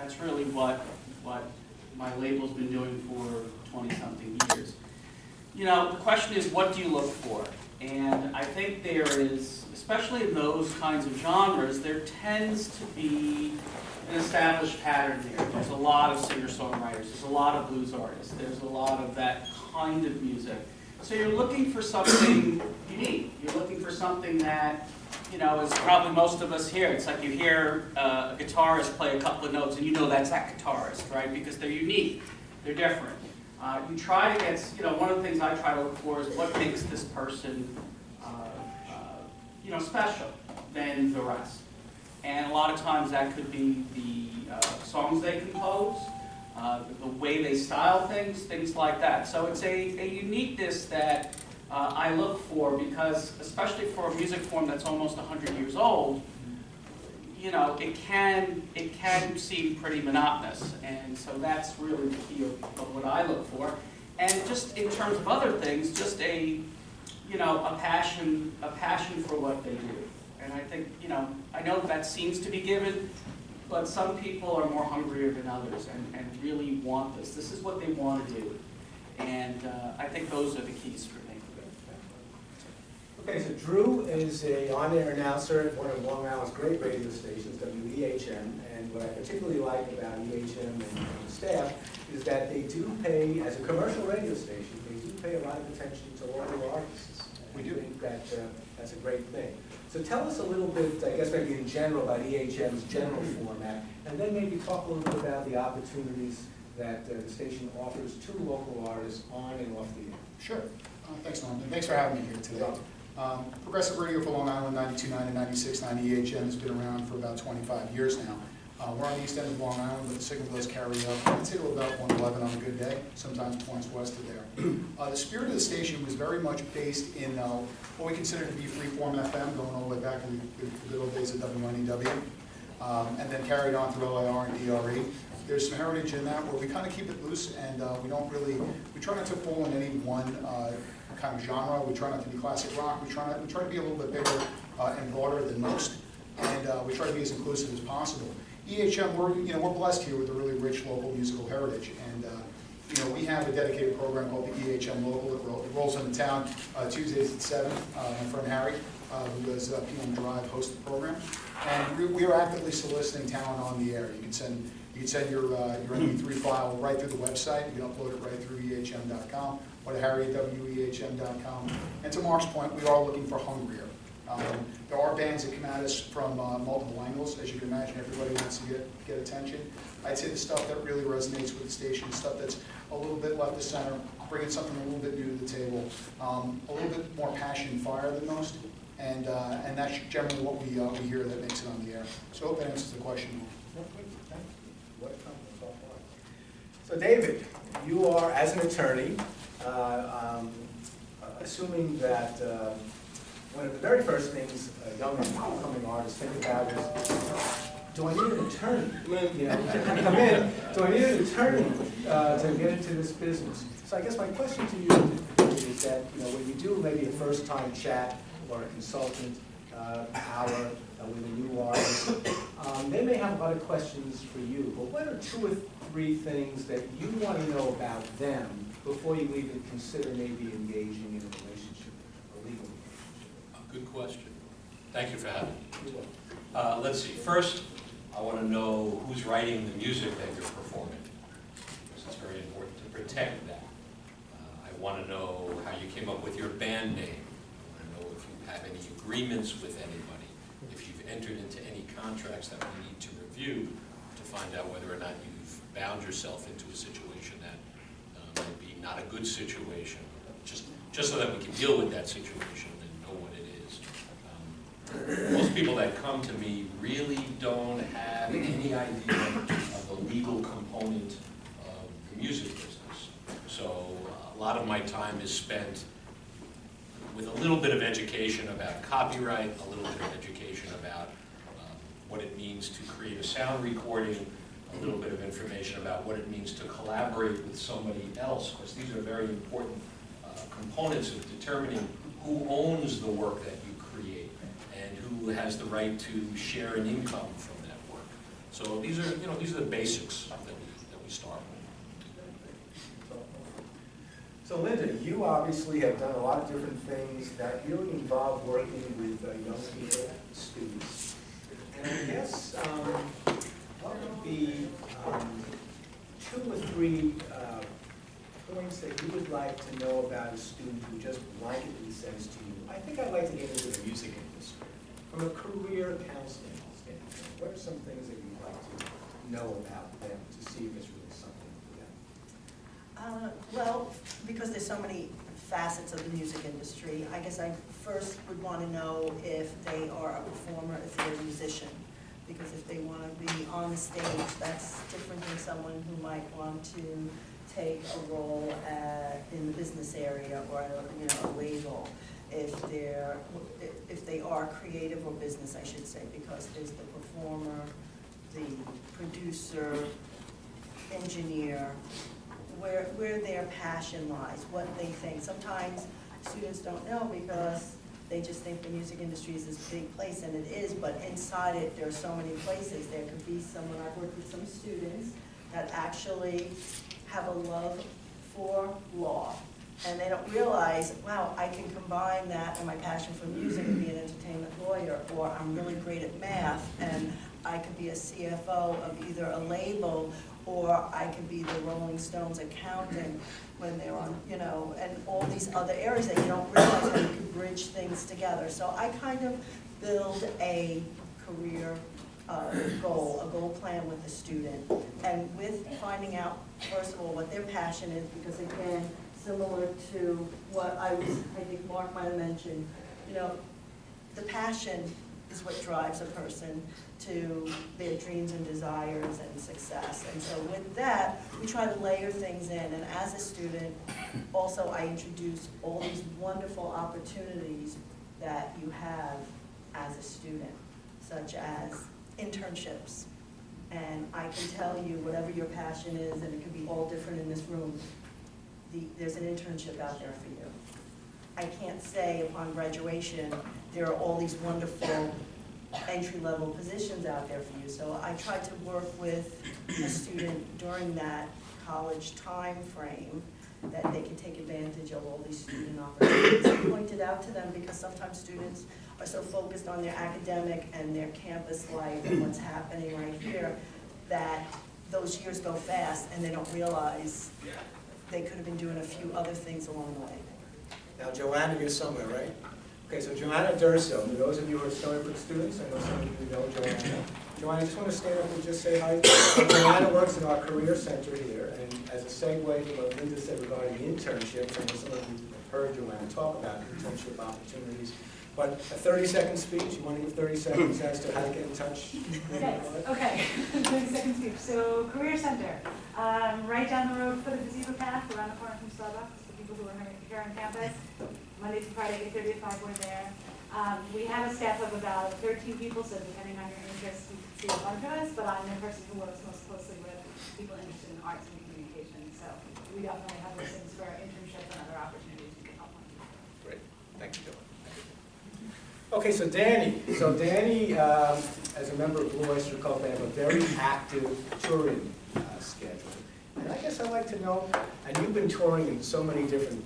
That's really what my label's been doing for 20-something years. You know, the question is, what do you look for? And I think there is, especially in those kinds of genres, there tends to be an established pattern there. There's a lot of singer-songwriters, there's a lot of blues artists, there's a lot of that kind of music. So you're looking for something unique. You're looking for something that, you know, as probably most of us hear. It's like you hear a guitarist play a couple of notes and you know that's that guitarist, right? Because they're unique, they're different. You try to get, you know, one of the things I try to look for is what makes this person, you know, special than the rest. And a lot of times that could be the songs they compose, the way they style things, things like that. So it's a uniqueness that I look for because, especially for a music form that's almost 100 years old, you know, it can seem pretty monotonous, and so that's really the key of what I look for. And just in terms of other things, just a passion for what they do. And I think, you know, I know that seems to be given, but some people are more hungrier than others and really want this. This is what they want to do, and I think those are the keys for me. Okay, so Drew is an on-air announcer at one of Long Island's great radio stations, WEHM, and what I particularly like about EHM and the staff is that they do pay, as a commercial radio station, they do pay a lot of attention to local artists. We do think that that's a great thing. So tell us a little bit, I guess maybe in general, about EHM's general format, and then maybe talk a little bit about the opportunities that the station offers to local artists on and off the air. Sure. Thanks, Norm, and thanks for having me here today. Progressive Radio for Long Island, 92.9 and 96.9 EHM has been around for about 25 years now. We're on the east end of Long Island, but the signal does carry up. I'd say to about 111 on a good day, sometimes points west of there. The spirit of the station was very much based in what we consider to be freeform FM, going all the way back in the good old days of WNEW, and then carried on through LIR and DRE. There's some heritage in that where we kind of keep it loose, and we try not to fall in any one kind of genre. We try not to be classic rock. We try to be a little bit bigger and broader than most, and we try to be as inclusive as possible. EHM, we're blessed here with a really rich local musical heritage, and we have a dedicated program called the EHM Local. It rolls into town Tuesdays at 7. My friend Harry, who does PM Drive, hosts the program, and we are actively soliciting talent on the air. You can send your MP3 file right through the website. You can upload it right through ehm.com or to Harry at wehm.com. And to Mark's point, we are looking for hungrier. There are bands that come at us from multiple angles. As you can imagine, everybody wants to get attention. I'd say the stuff that really resonates with the station, stuff that's a little bit left of center, bringing something a little bit new to the table, a little bit more passion and fire than most, and that's generally what we hear that makes it on the air. So I hope that answers the question. So David, you are, as an attorney, assuming that one of the very first things young and upcoming artists think about is, do I need an attorney? To come in, do I need an attorney to get into this business? So I guess my question to you is that, when you do maybe a first-time chat or a consultant hour with a new artist, they may have a lot of questions for you, but what are 2 or 3 things that you want to know about them before you even consider maybe engaging in a relationship, a legal relationship? Good question. Thank you for having me. Let's see. First, I want to know who's writing the music that you're performing, because it's very important to protect that. I want to know how you came up with your band name. I want to know if you have any agreements with anybody, if you've entered into any contracts that we need to review to find out whether or not you've bound yourself into a situation that might be not a good situation, just so that we can deal with that situation and know what it is. Most people that come to me really don't have any idea of the legal component of the music business. So a lot of my time is spent with a little bit of education about copyright, a little bit of education about what it means to create a sound recording, a little bit of information about what it means to collaborate with somebody else, because these are very important components of determining who owns the work that you create and who has the right to share an income from that work. So these are, you know, these are the basics that we start with. So Linda, you obviously have done a lot of different things that really involve working with young people, students. And I guess what would be 2 or 3 points that you would like to know about a student who just blanketly says to you, I think I'd like to get into the music industry. From a career counseling standpoint, what are some things that you'd like to know about them to see if it's really something for them? Well, because there's so many facets of the music industry, I guess I first would want to know if they are a performer, if they're a musician. Because if they want to be on the stage, that's different than someone who might want to take a role in the business area or a label. If they are creative or business, I should say, because there's the performer, the producer, engineer, where their passion lies, what they think. Sometimes students don't know because they just think the music industry is this big place, and it is, but inside it, there are so many places. There could be someone, I've worked with some students that actually have a love for law, and they don't realize, wow, I can combine that and my passion for music and be an entertainment lawyer, or I'm really great at math, and I could be a CFO of either a label, or I could be the Rolling Stones accountant when they're on, you know, and all these other areas that you don't realize how you can bridge things together. So I kind of build a career goal, a goal plan with the student, and with finding out, first of all, what their passion is, because again, similar to what I think Mark might have mentioned, you know, the passion is what drives a person to their dreams and desires and success. And so with that, we try to layer things in. And as a student, also I introduce all these wonderful opportunities that you have as a student, such as internships. And I can tell you, whatever your passion is, and it could be all different in this room, there's an internship out there for you. I can't say upon graduation, there are all these wonderful entry-level positions out there for you. So I tried to work with a student during that college time frame that they can take advantage of all these student opportunities. I pointed out to them, because sometimes students are so focused on their academic and their campus life and what's happening right here, that those years go fast and they don't realize they could have been doing a few other things along the way. Now, Joanna, you're somewhere, right? Okay, so Joanna Durso, for those of you who are Stony Brook students, I know some of you know Joanna. Joanna, I just want to stand up and just say hi. Joanna works in our career center here, and as a segue to what Linda said regarding internships, I know some of you have heard Joanna talk about internship opportunities. But a 30-second speech, you want to give 30 seconds as to how to get in touch? Okay, 30-second speech. So, Career Center, right down the road for the gazebo path, around the corner from Starbucks, for people who are here on campus. Monday to Friday, 8:30 to 5, we're there. We have a staff of about 13 people, so depending on your interest, you can see a bunch of us, but I'm the person who works most closely with people interested in arts and communication. So we definitely have those things for internships and other opportunities we can help on. Great, thank you, Joanna. Okay, so Danny. As a member of Blue Oyster Cult, they have a very active touring schedule. And I guess I'd like to know, and you've been touring in so many different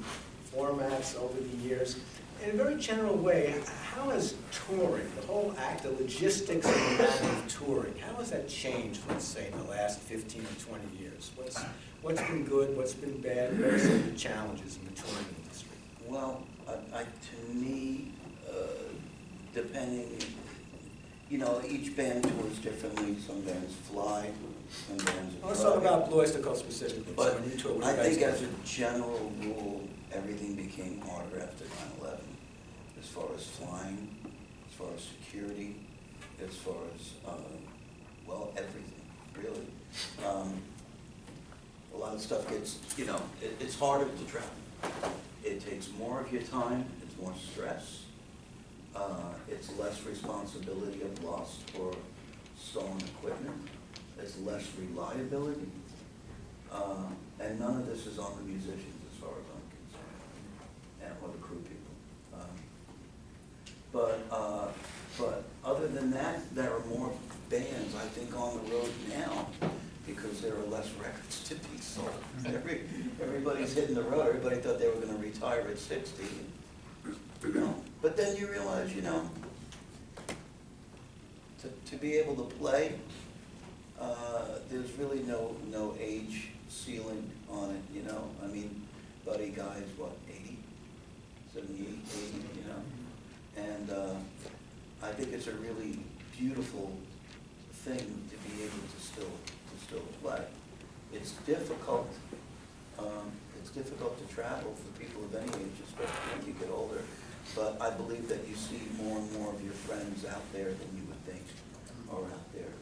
formats over the years, in a very general way, how has touring, the whole act, the logistics and the manner of touring, how has that changed, let's say, in the last 15 or 20 years? What's been good, what's been bad, what are some of the challenges in the touring industry? Well, to me, depending, you know, each band tours differently. Some bands fly, some bands are Let's talk about Blue Oyster Cult specifically. But So when you tour, what I do you guys think do? as a general rule, everything became harder after 9/11, as far as flying, as far as security, as far as, well, everything, really. A lot of stuff gets, you know, it's harder to travel. It takes more of your time, it's more stress. It's less responsibility of lost or stolen equipment. It's less reliability. And none of this is on the musicians as far as I'm concerned, and or the crew people. But other than that, there are more bands, I think, on the road now because there are less records to be sold. Everybody's hitting the road. Everybody thought they were going to retire at 60. You know? But then you realize, you know, to be able to play, there's really no age ceiling on it, you know. I mean, Buddy Guy's what, 80? 78, 80, you know? And I think it's a really beautiful thing to be able to still play. It's difficult. It's difficult to travel for people of any age, especially when you get older. But I believe that you see more and more of your friends out there than you would think are out there.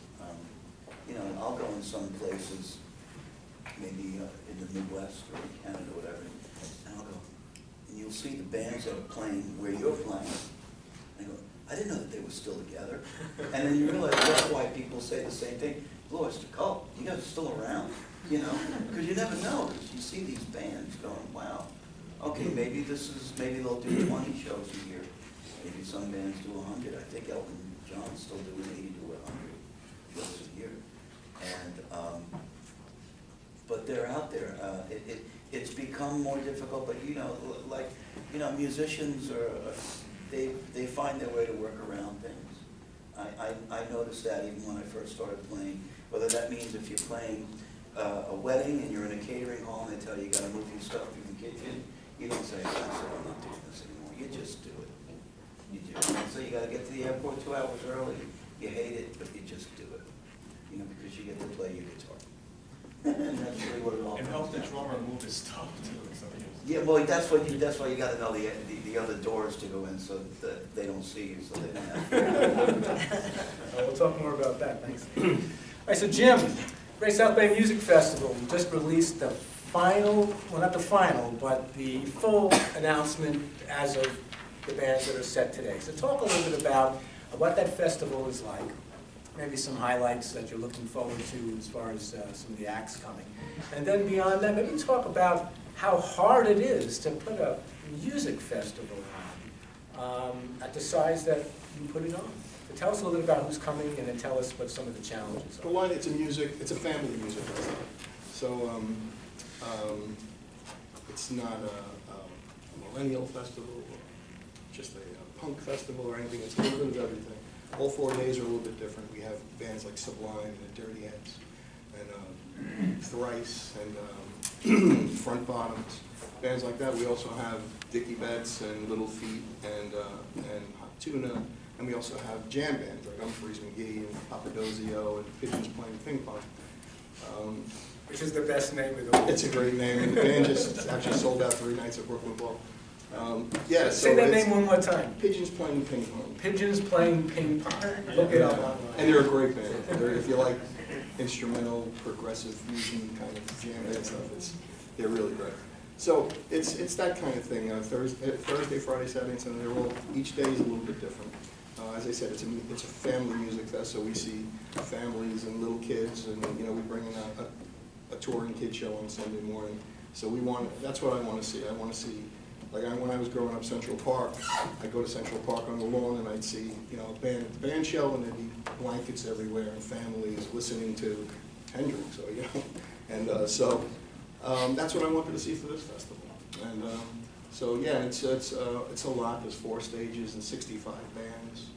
You know, I'll go in some places, maybe in the Midwest or in Canada or whatever, and I'll go, and you'll see the bands that are playing where you're playing. And I go, I didn't know that they were still together. And then you realize that's why people say the same thing. Lord, it's the cult. You guys are still around, you know? Because you never know. Because you see these bands going, wow. Okay, maybe they'll do 20 shows a year. Maybe some bands do 100. I think Elton John's still doing 80 to 100 shows a year. And, but they're out there. It's become more difficult, but you know, like, you know, musicians they find their way to work around things. I noticed that even when I first started playing, whether that means if you're playing a wedding and you're in a catering hall and they tell you you gotta move your stuff from the kitchen, you don't say, I'm not doing this anymore. You just do it. You do. And so you gotta get to the airport 2 hours early. You hate it, but you just do it. You know, because you get to play your guitar. And that's really what it all And comes help the down. drummer move his stuff too. So Yeah, well, that's why you gotta know the other doors to go in so that they don't see you, so they don't have. We'll talk more about that, thanks. All right, so Jim, Great South Bay Music Festival, we just released the final, well, not the final, but the full announcement as of the bands that are set today. So talk a little bit about what that festival is like, maybe some highlights that you're looking forward to as far as some of the acts coming. And then beyond that, maybe talk about how hard it is to put a music festival on at the size that you put it on. So tell us a little bit about who's coming and then tell us what some of the challenges For are. one, it's a family music festival. So it's not a millennial festival or just a punk festival or anything. It's a little bit of everything. All 4 days are a little bit different. We have bands like Sublime and the Dirty Heads and Thrice and Front Bottoms, bands like that. We also have Dickie Betts and Little Feet and Hot Tuna, and we also have jam bands like Humphreys McGee and Papadozio and Pigeons Playing Ping Pong. Which is the best name of the week. It's a great name, and the band just actually sold out 3 nights at Brooklyn Ball. Yeah, Say so that it's name one more time. Pigeons Playing Ping Pong. Pigeons Playing Ping Pong. Look it up online. And they're a great band. If you like instrumental, progressive fusion kind of jam band stuff, they're really great. So it's that kind of thing. Thursday, Friday, Saturday, and Sunday, they're all, each day is a little bit different. As I said, it's a family music fest, so we see families and little kids, and you know, we bring in a touring kid show on Sunday morning. So that's what I want to see. I want to see, like when I was growing up Central Park, I'd go to Central Park on the lawn and I'd see, you know, a band at the band show, and there'd be blankets everywhere and families listening to Hendrix, or, you know. And so that's what I wanted to see for this festival. And so yeah, it's a lot. There's 4 stages and 65 bands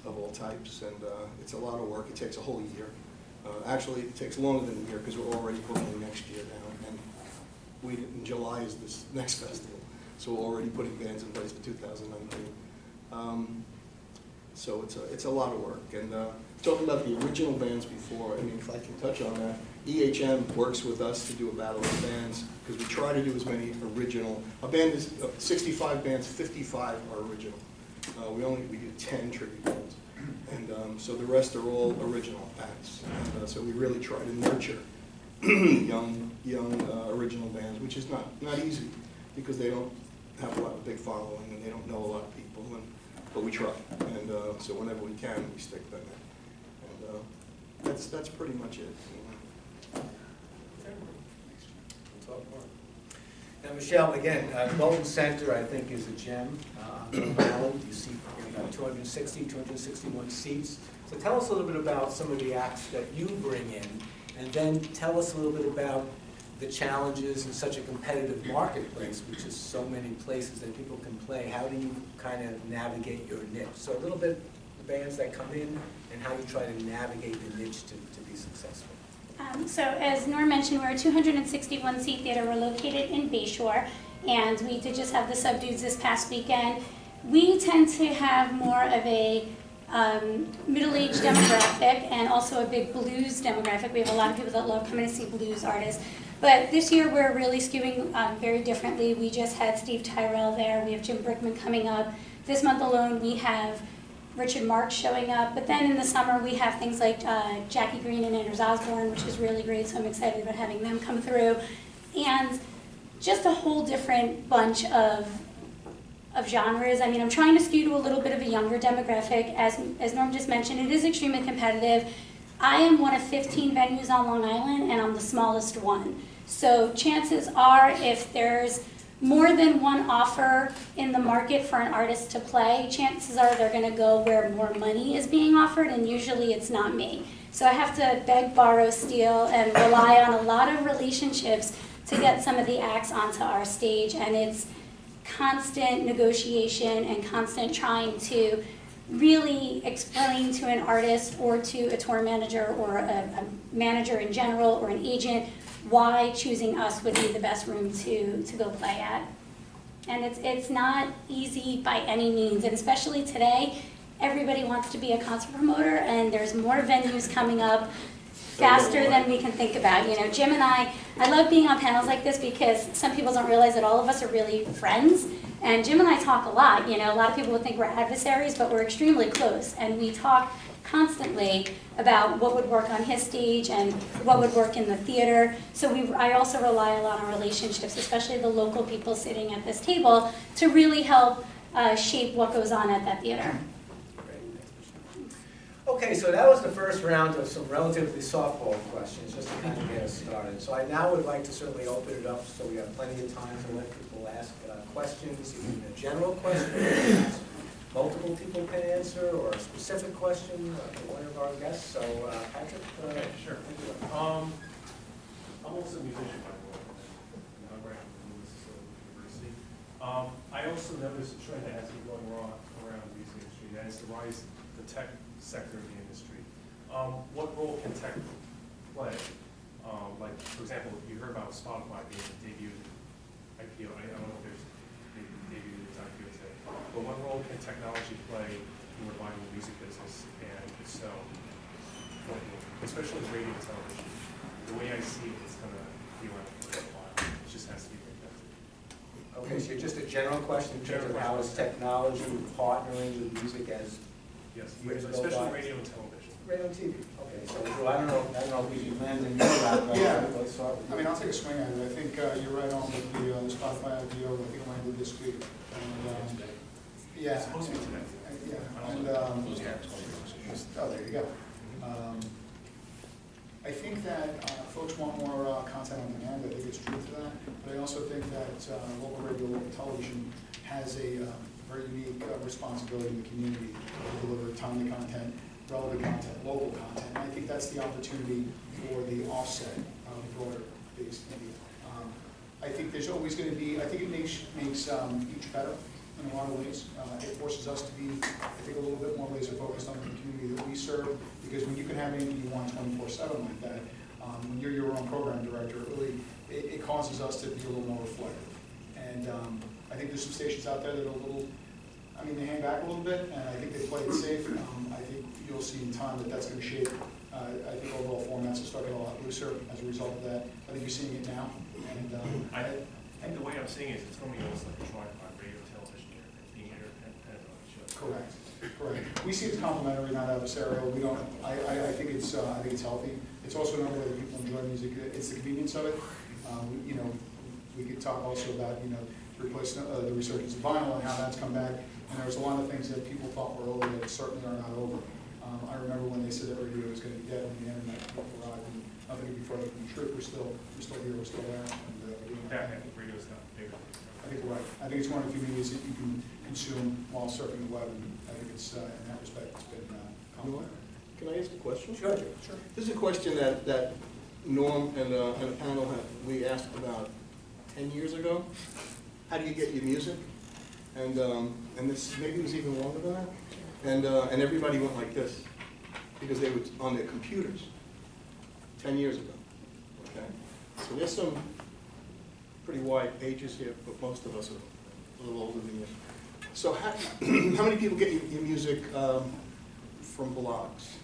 of all types, and it's a lot of work. It takes a whole year. Actually, it takes longer than a year because we're already booking next year now, and in July is this next festival, so we're already putting bands in place for 2019. So it's a lot of work. And talking about the original bands before, I mean, if I can touch on that, EHM works with us to do a battle of bands because we try to do as many original. A band is 65 bands, 55 are original. We do 10 tribute bands, and so the rest are all original acts. And so we really try to nurture young original bands, which is not easy because they don't have a lot of big following and they don't know a lot of people. But we try, and so whenever we can, we stick them in. And that's pretty much it. We'll talk more. Now, Michelle, again, Golden Center, I think, is a gem on Long Island. You see about 260, 261 seats. So tell us a little bit about some of the acts that you bring in, and then tell us a little bit about the challenges in such a competitive marketplace, which is so many places that people can play. How do you kind of navigate your niche? So a little bit the bands that come in and how you try to navigate the niche to be successful. So as Norm mentioned, we're a 261-seat theater. We're located in Bayshore, and we did just have the Subdues this past weekend. We tend to have more of a middle-aged demographic and also a big blues demographic. We have a lot of people that love coming to see blues artists. But this year we're really skewing very differently. We just had Steve Tyrell there. We have Jim Brickman coming up. This month alone we have Richard Marx showing up. But then in the summer we have things like Jackie Green and Anders Osborne, which is really great. So I'm excited about having them come through. And just a whole different bunch of genres. I mean, I'm trying to skew to a little bit of a younger demographic. As Norm just mentioned, it is extremely competitive. I am one of 15 venues on Long Island, and I'm the smallest one. So chances are, if there's more than one offer in the market for an artist to play, chances are they're going to go where more money is being offered, and usually it's not me. So I have to beg, borrow, steal, and rely on a lot of relationships to get some of the acts onto our stage, and it's constant negotiation and constant trying to really explain to an artist or to a tour manager or a manager in general or an agent why choosing us would be the best room to go play at. And it's not easy by any means, and especially today, everybody wants to be a concert promoter, and there's more venues coming up faster than we can think about. You know, Jim and I love being on panels like this because some people don't realize that all of us are really friends. And Jim and I talk a lot. You know, a lot of people would think we're adversaries, but we're extremely close. And we talk constantly about what would work on his stage and what would work in the theater. So I also rely a lot on relationships, especially the local people sitting at this table, to really help shape what goes on at that theater. Okay, so that was the first round of some relatively softball questions, just to kind of get us started. So I now would like to certainly open it up so we have plenty of time to let people ask questions, even a general question, multiple people can answer, or a specific question for one of our guests. So Patrick? Okay, sure. I'm also a musician by the way, and I'm graduate from University. I also noticed a trend that has been going on around the music industry, that is the rise of the tech sector of the industry. What role can tech play? Like, for example, you heard about Spotify being debuted IPO. I don't know if there's debuted its IPO today. But what role can technology play in reviving the music business? And if so, what role? Especially radio and television. The way I see it, it's going to be around for a while. It just has to be reinvented. Okay, so just a general question in terms of how is technology partnering with music as Yes, years go especially by? radio and television. Radio and TV. Okay, so I don't know if we should land in your lap, but Yeah. let's start with I you. mean, I'll take a swing at it. I think you're right on with the Spotify IPO. I think it landed this week. And, yeah. It's supposed to be today. Yeah. And, oh, there you go. I think that folks want more content on demand. I think it's true to that. But I also think that local radio, local television has a very unique responsibility in the community to deliver timely content, relevant content, local content. And I think that's the opportunity for the offset of broader based media. I think there's always going to be, I think it makes each better in a lot of ways. It forces us to be, I think, a little bit more laser focused on the community that we serve, because when you can have anything you want 24/7 like that, when you're your own program director, it causes us to be a little more reflective. And I think there's some stations out there that are a little, I mean, they hang back a little bit, and I think they play it safe. I think you'll see in time that that's going to shape. I think overall formats will start getting a lot looser as a result of that. I think you're seeing it now. And I think the way I'm seeing it is it's going to be almost like a tripod, radio, television, being interdependent on each other. correct, correct. We see it as complementary, not adversarial. We don't. I think it's healthy. It's also another way that people enjoy music. It's the convenience of it. You know, we could talk also about the resurgence of vinyl and how that's come back. And there's a lot of things that people thought were over that certainly are not over. I remember when they said that radio was going to be dead when the internet arrived, and nothing could be further from the truth. We're still here, we're still there. And, I think radio's got bigger think we're right. I think it's one of the few medias that you can consume while surfing the web, and I think it's, in that respect, it's been complimentary. Can I ask a question? Sure. This is a question that Norm and the panel we asked about 10 years ago. How do you get your music? And this maybe it was even longer than that. And everybody went like this because they were on their computers 10 years ago. Okay, so there's some pretty wide ages here, but most of us are a little older than you. So how many people get your music from blogs?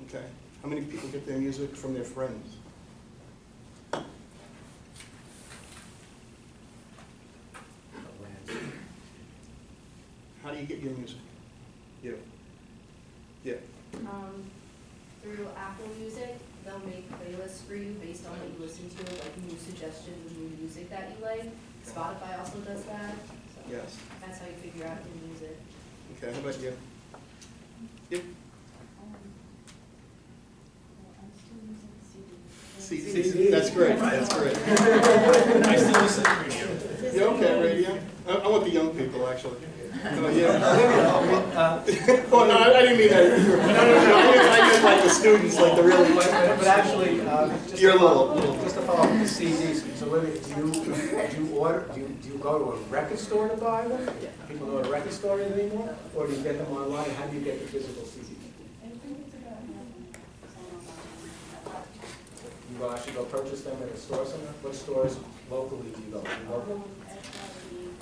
Okay. How many people get their music from their friends? How do you get your music? You. Yeah. Through Apple Music, they'll make playlists for you based on what you listen to, like new suggestions of new music that you like. Spotify also does that. So Yes. that's how you figure out new music. Okay, how about you? Yep. CDs. That's great, that's great. I still listen to radio. You okay, radio? I want the young people, actually. Oh, yeah. Well, no, I didn't mean that. No. I meant like the students, like the really. But actually, just You're to a little. just to follow up with the CDs, so Olivia, do you go to a record store to buy them? People go to a record store anymore? Or do you get them online? How do you get the physical CDs? You go actually go purchase them at a store somewhere? What stores locally do you go?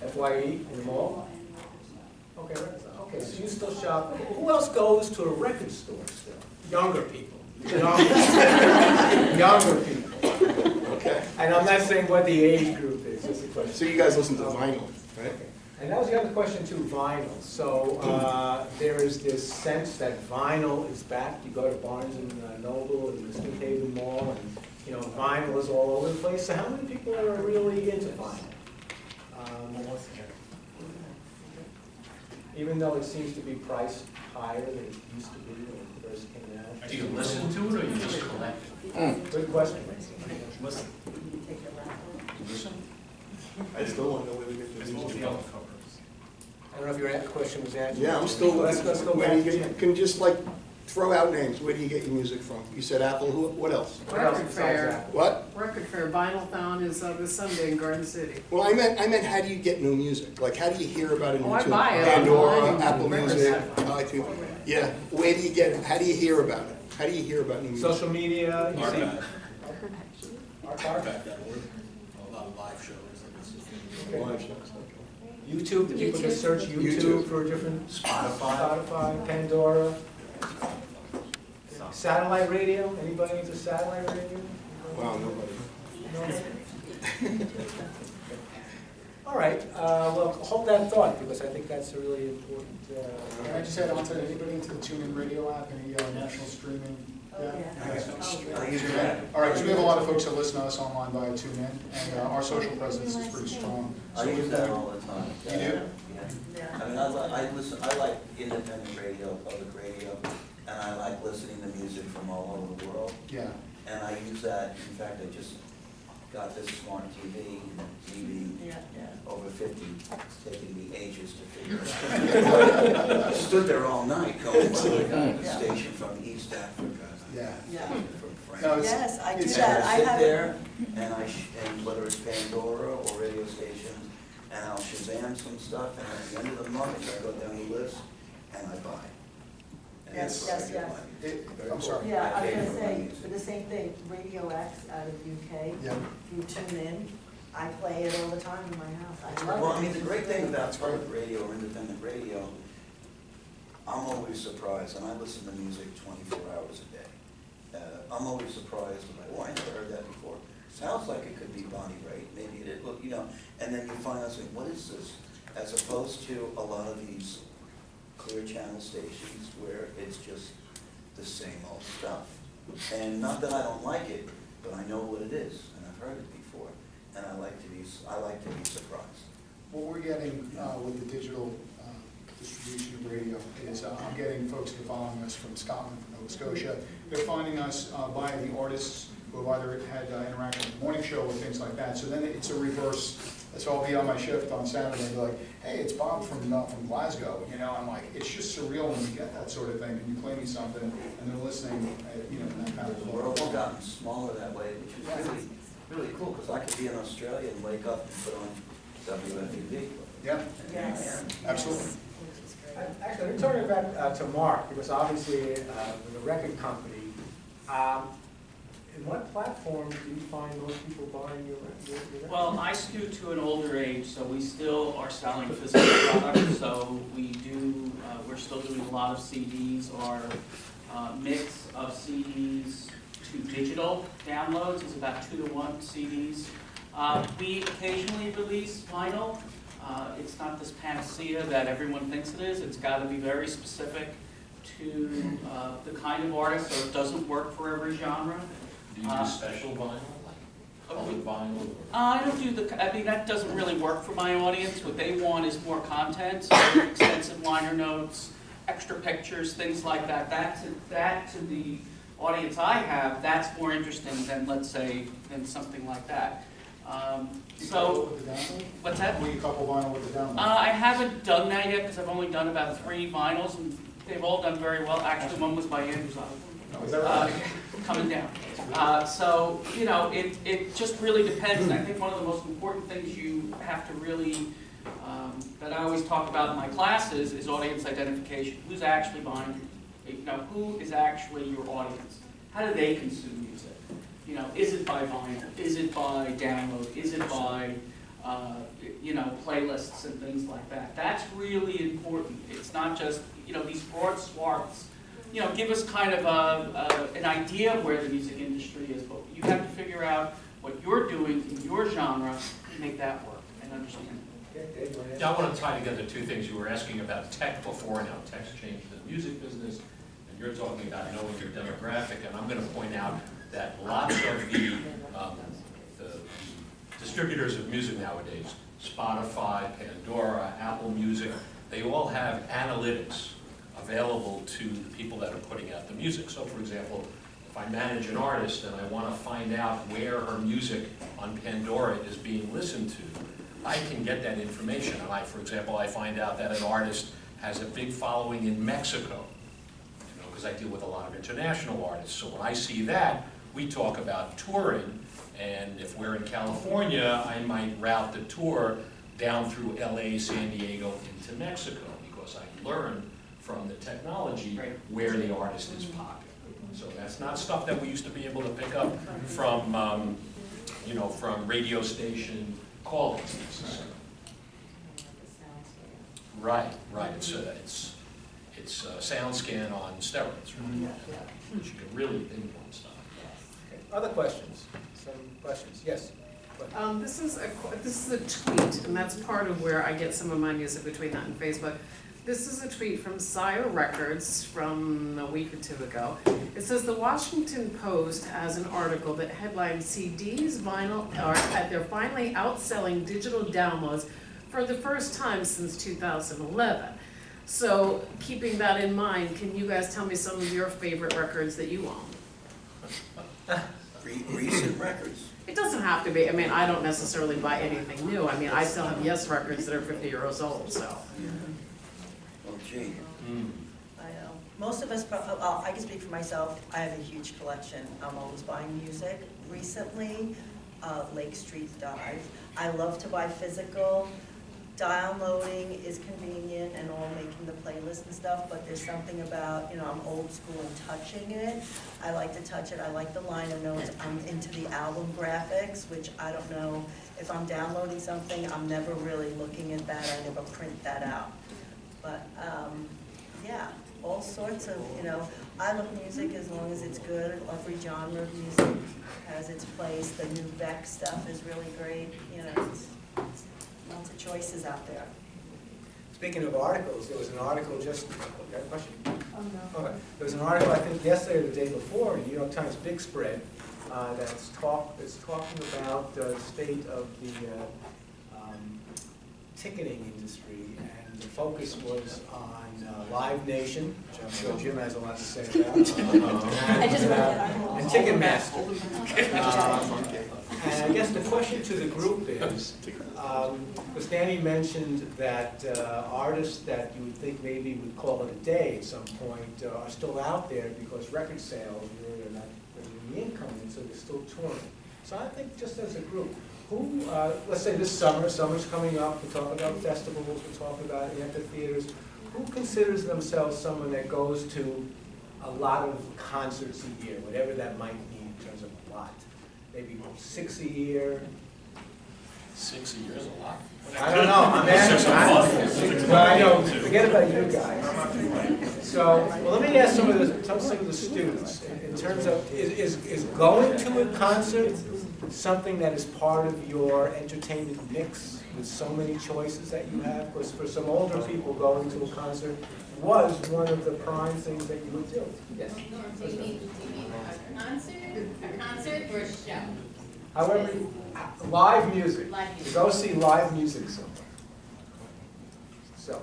FYE in the mall? Okay, okay, so you still shop. Who else goes to a record store still? Younger people. Younger people. Okay. And I'm not saying what the age group is, just a question. So you guys listen to vinyl, right? Okay. And that was the other question too, vinyl. So there is this sense that vinyl is back. You go to Barnes and Noble and the Smith Haven Mall, and vinyl is all over the place. So how many people are really into vinyl? Even though it seems to be priced higher than it used to be when it first came out. Do you listen to it or you just collect it? Good question. Listen. Listen. I still want to know where we get the music from. I don't know if your question was answered. Yeah, I'm still Let's looking. go Where do you back. get, can you just like throw out names? Where do you get your music from? You said Apple. Who? What else? What else Record besides Fair. Apple? What? Record Fair, Vinyl Town is this Sunday in Garden City. Well, I meant how do you get new music? Like how do you hear about a new I tune? buy it Pandora, online, Apple record Music, store. iTunes. Yeah. Where do you get it? How do you hear about it? How do you hear about new music? Social media. You see. Archive.org. A lot of live shows. Live shows, okay. YouTube. Do people just search YouTube for different Spotify, Pandora. Satellite radio. Anybody into satellite radio? Wow, nobody. No? All right, well, hold that thought, because I think that's a really important. Can I just add on to anybody into the TuneIn Radio app, any national streaming? Oh, yeah. I use that. All right, so we have a lot of folks that listen to us online via TuneIn, and our social presence is pretty strong. I use that all the time. You do? Yeah. Yeah. I mean, I like independent radio, public radio, and I like listening to music from all over the world. Yeah. And I use that, in fact, I just got this smart TV, Yeah. over 50, it's taking me ages to figure it out. Stood there all night going, well, I got a station from East Africa. Yeah. Yeah. From No, France. Yes, I do it's- that. And I I sit have. there, and and whether it's Pandora or radio stations, and I'll Shazam some stuff, and at the end of the month, I go down the list, and I buy. And Yes, that's where I yes, get yes. my- I'm sorry. Yeah, I was gonna say, for the same thing, Radio X out of UK, Yeah. through TuneIn, I play it all the time in my house. I love it. Well, I mean, the great thing about public radio or independent radio, I'm always surprised, and I listen to music 24 hours a day. I'm always surprised, like, oh, I never heard that before. Sounds like it could be Bonnie Raitt, maybe it is, look, and then you find out, saying, what is this? As opposed to a lot of these clear channel stations where it's just the same old stuff. And not that I don't like it, but I know what it is, and I've heard it before, and I like to be surprised. What we're getting with the digital distribution of radio is I'm getting folks that are following us from Scotland, from Nova Scotia. They're finding us via the artists who have either had interaction with the morning show or things like that. So then it's a reverse. So I'll be on my shift on Saturday and be like, hey, it's Bob from Glasgow. You know, I'm like, it's just surreal when you get that sort of thing, and you play me something, and they're listening, you know, in that kind of The world has gotten smaller that way, which is really, really cool, because I could be in Australia and wake up and put on WFUV. Yeah, Yes. absolutely. Actually, let me turn it back to Mark, because obviously, with a record company, in what platform do you find most people buying your records? Well, I skew to an older age, so we still are selling physical products, so we're still doing a lot of CDs. Our mix of CDs to digital downloads is about 2-to-1 CDs. We occasionally release vinyl. It's not this panacea that everyone thinks it is. It's got to be very specific to the kind of artist, so it doesn't work for every genre. Do you do special vinyl, like colored vinyl? I don't do I mean, that doesn't really work for my audience. What they want is more content, so extensive liner notes, extra pictures, things like that. That to the audience I have, that's more interesting than, let's say, than something like that. What's that? Will you couple vinyl with the download? I haven't done that yet because I've only done about 3 vinyls, and they've all done very well. Actually, one was by Andrew's Is that right? coming down. So, you know, it just really depends. And I think one of the most important things you have to really, that I always talk about in my classes is audience identification. Who's actually behind you? You know, who is actually your audience? How do they consume music? You know, is it by vinyl? Is it by download? Is it by, you know, playlists and things like that? That's really important. It's not just, you know, these broad swaths, you know, give us kind of an idea of where the music industry is, but you have to figure out what you're doing in your genre and make that work and understand it. Yeah, I want to tie together 2 things. You were asking about tech before, and how tech's changed the music business, and you're talking about knowing your demographic, and I'm going to point out that lots of the distributors of music nowadays, Spotify, Pandora, Apple Music, they all have analytics available to the people that are putting out the music. So for example, if I manage an artist and I want to find out where her music on Pandora is being listened to, I can get that information. And for example, I find out that an artist has a big following in Mexico, you know, because I deal with a lot of international artists. So when I see that, we talk about touring, and if we're in California, I might route the tour down through LA, San Diego, into Mexico, because I learned from the technology where the artist is popular. So that's not stuff that we used to be able to pick up from, you know, from radio station callings necessarily. Right. It's sound scan on steroids, right? Which you can really pinpoint stuff. Okay. Other questions? Some questions? Yes. This is a tweet, and that's part of where I get some of my music, between that and Facebook. This is a tweet from Sire Records from a week or 2 ago. It says the Washington Post has an article that headlines CDs, vinyl, they're finally outselling digital downloads for the first time since 2011. So keeping that in mind, can you guys tell me some of your favorite records that you own? Recent records. It doesn't have to be. I mean, I don't necessarily buy anything new. I mean, I still have Yes records that are 50 years old, so. Oh, gee. I know. Most of us, I can speak for myself, I have a huge collection. I'm always buying music. Recently, Lake Street Dive. I love to buy physical. Downloading is convenient and all, making the playlist and stuff, but there's something about, you know, I'm old school and touching it. I like to touch it. I like the liner notes. I'm into the album graphics, which I don't know, if I'm downloading something, I'm never really looking at that. I never print that out. But, yeah, all sorts of, you know, I love music as long as it's good. Every genre of music has its place. The new Beck stuff is really great. You know, it's lots of choices out there. Speaking of articles, there was an article just, you got a question? Oh, no. Okay. There was an article, I think yesterday or the day before, in New York Times Big Spread, that's talking about the state of the ticketing industry, and the focus was on Live Nation, which I'm sure Jim has a lot to say about, I just read that article. and Ticketmaster. And I guess the question to the group is, because Danny mentioned that artists that you would think maybe would call it a day at some point are still out there because record sales really are not bringing the income in, so they're still touring. So I think just as a group, who, let's say this summer's coming up, we're talking about festivals, we're talking about amphitheaters, who considers themselves someone that goes to a lot of concerts a year, whatever that might mean in terms of a lot? Maybe 6 a year? 6 a year is a lot. I don't know, I'm asking. Well, I know, forget about you guys. So, well, let me ask some of the students, in terms of, is going to a concert something that is part of your entertainment mix with so many choices that you have? Because for some older people, going to a concert was one of the prime things that you would do. Yes? Do you mean a concert or a show? However, live music. Live music. To go see live music somewhere. So,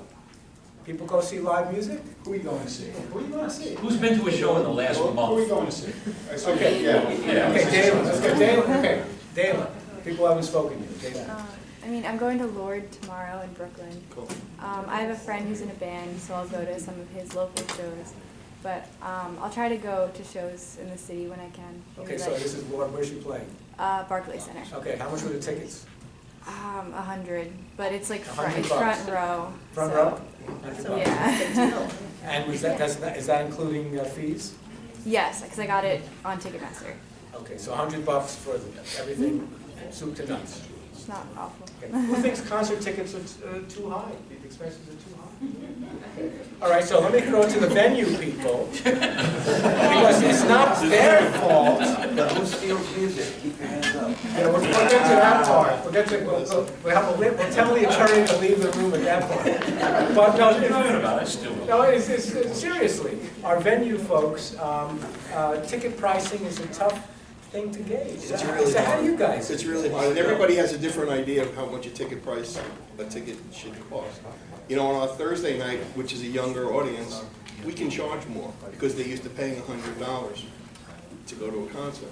people go see live music? Who are you going to see? Who are you going to see? Who's been to a show in the last Who are month? you going to see? Okay, okay, Dalen, let's go, Dalen, okay, Dalen, people haven't spoken yet, Dalen. I mean, I'm going to Lord tomorrow in Brooklyn. Cool. I have a friend who's in a band, so I'll go to some of his local shows. But I'll try to go to shows in the city when I can. Okay, so this is Lord, where's she playing? Barclays Center. Okay, how much were the tickets? 100, but it's like $100 front row. Front so, row? $100. Yeah. And was that, is that including fees? Yes, because I got it on Ticketmaster. Okay, so $100 for everything, soup to nuts. It's not awful. Okay. Who thinks concert tickets are too high? The expenses are too high? Okay. All right, so let me throw it to the venue people. Because it's not their fault. But who steals music? Keep your hands up. Yeah, we'll get to that part. We'll tell the attorney to leave the room at that point. But no, it's seriously, our venue folks, ticket pricing is a tough thing to gauge. It's really So how hard. do you guys? It's really hard, and everybody has a different idea of how much a ticket should cost. You know, on our Thursday night, which is a younger audience, we can charge more because they're used to paying $100 to go to a concert.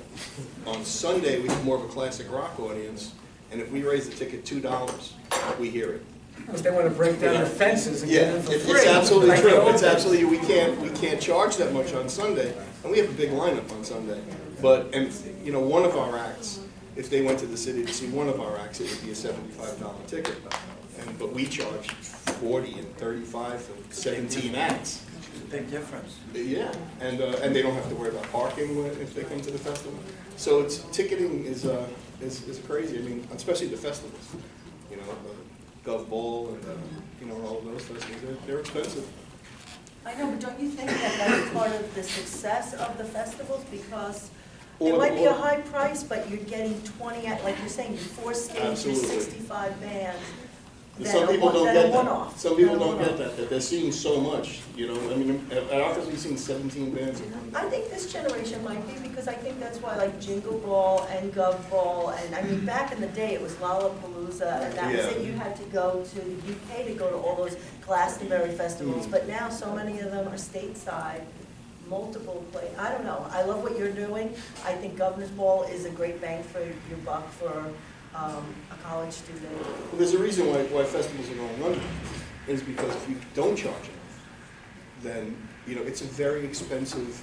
On Sunday, we have more of a classic rock audience, and if we raise the ticket $2, we hear it. Because they want to break down the fences and get them for free. It's absolutely Like true. the old It's days. absolutely, we can't charge that much on Sunday, and we have a big lineup on Sunday. But, and you know, one of our acts, if they went to the city to see one of our acts, it would be a $75 ticket. But we charge 40 and 35 for 17 acts. It's a big difference. Yeah, and they don't have to worry about parking if they come to the festival. So ticketing is crazy. I mean, especially the festivals. You know, Gov Bowl and you know, all of those festivals. They're expensive. I know, but don't you think that that's part of the success of the festivals? Because it might be a high price, but you're getting 20, like you're saying, 4 stages, Absolutely. 65 bands. Some people don't get that. Some people don't one-off. get that they're seeing so much, you know. I mean, at our festival, we've seen 17 bands in one day. I think this generation might be, because I think that's why like Jingle Ball and Gov Ball, and I mean, back in the day, it was Lollapalooza, and that was it. You had to go to the UK to go to all those Glastonbury festivals, but now so many of them are stateside, multiple play. I don't know. I love what you're doing. I think Governor's Ball is a great bang for your buck for a college student. Well, there's a reason why festivals are going under, is because if you don't charge enough, then, you know, it's a very expensive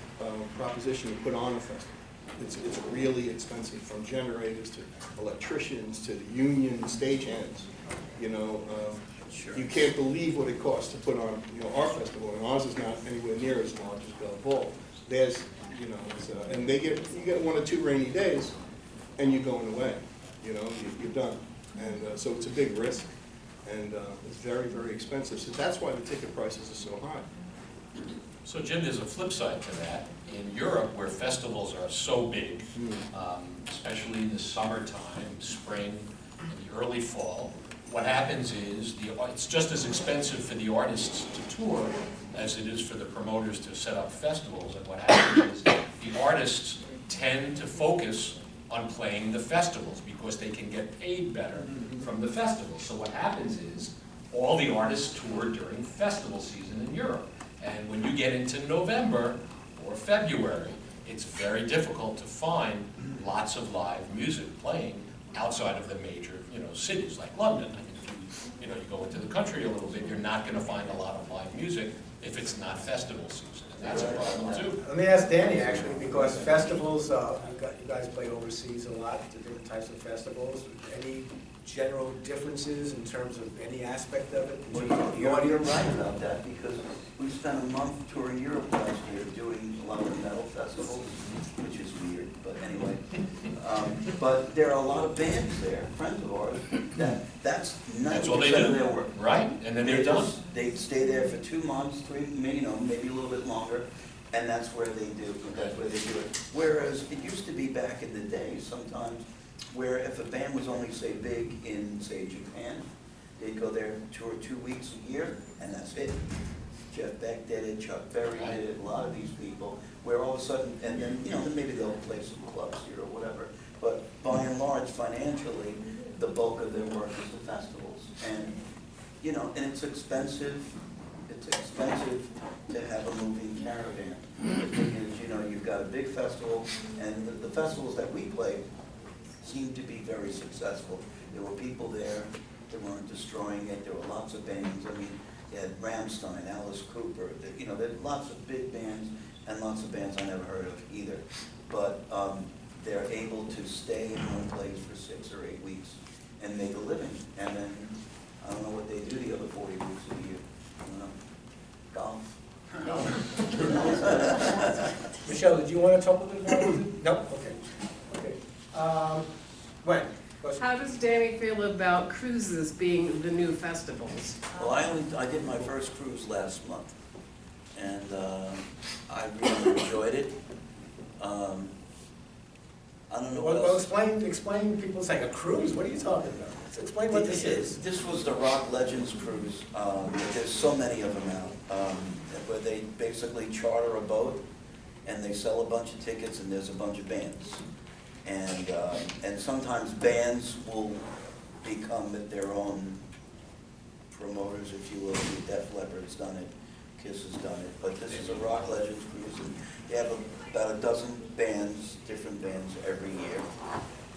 proposition to put on a festival. It's really expensive, from generators to electricians to the union stagehands. You know, you can't believe what it costs to put on, you know, our festival, and ours is not anywhere near as large as Gov Bowl. There's, you know, and you get 1 or 2 rainy days, and you're going away. You know, you're done. And so it's a big risk, and it's very, very expensive. So that's why the ticket prices are so high. So Jim, there's a flip side to that. In Europe, where festivals are so big, especially in the summertime, spring, and the early fall, what happens is it's just as expensive for the artists to tour as it is for the promoters to set up festivals. And what happens is the artists tend to focus on playing the festivals because they can get paid better from the festivals. So what happens is all the artists tour during festival season in Europe. And when you get into November or February, it's very difficult to find lots of live music playing outside of the major, cities like London. I mean, if you go into the country a little bit, you're not going to find a lot of live music if it's not festival season. And that's a problem too. Let me ask Danny, actually, because festivals, you guys play overseas a lot, the different types of festivals. Any general differences in terms of any aspect of it? You're right about that, because we spent a month touring Europe last year doing a lot of metal festivals, which is weird, but anyway. But there are a lot of bands there, friends of ours, that's 90% of their work. Right, and then they're done. They stay there for 2 months, maybe a little bit longer, and that's where they do it. Whereas it used to be back in the day, sometimes, where if a band was only, say, big in, say, Japan, they'd go there, tour 2 weeks a year, and that's it. Jeff Beck did it, Chuck Berry did it, a lot of these people, where all of a sudden, and then, maybe they'll play some clubs here or whatever, but by and large, financially, the bulk of their work is the festivals. And, and it's expensive to have a moving caravan. Because, you've got a big festival, and the festivals that we play seemed to be very successful. There were people there that weren't destroying it. There were lots of bands. I mean, you had Rammstein, Alice Cooper. There are lots of big bands and lots of bands I never heard of either. But they're able to stay in one place for 6 or 8 weeks and make a living. And then I don't know what they do the other 40 weeks of the year. I don't know. Golf. No. Michelle, did you want to talk a little bit about it? No? Okay. When? How does Danny feel about cruises being the new festivals? Well, I did my first cruise last month, and I really enjoyed it. I don't know what else. Explain. People saying a cruise. What are you talking about? Explain what this is. This was the Rock Legends cruise. There's so many of them out, where they basically charter a boat and they sell a bunch of tickets, and there's a bunch of bands. And sometimes bands will become their own promoters, if you will. Def Leppard's done it, Kiss has done it, but this is a Rock Legends cruise, and they have about a dozen bands, different bands every year.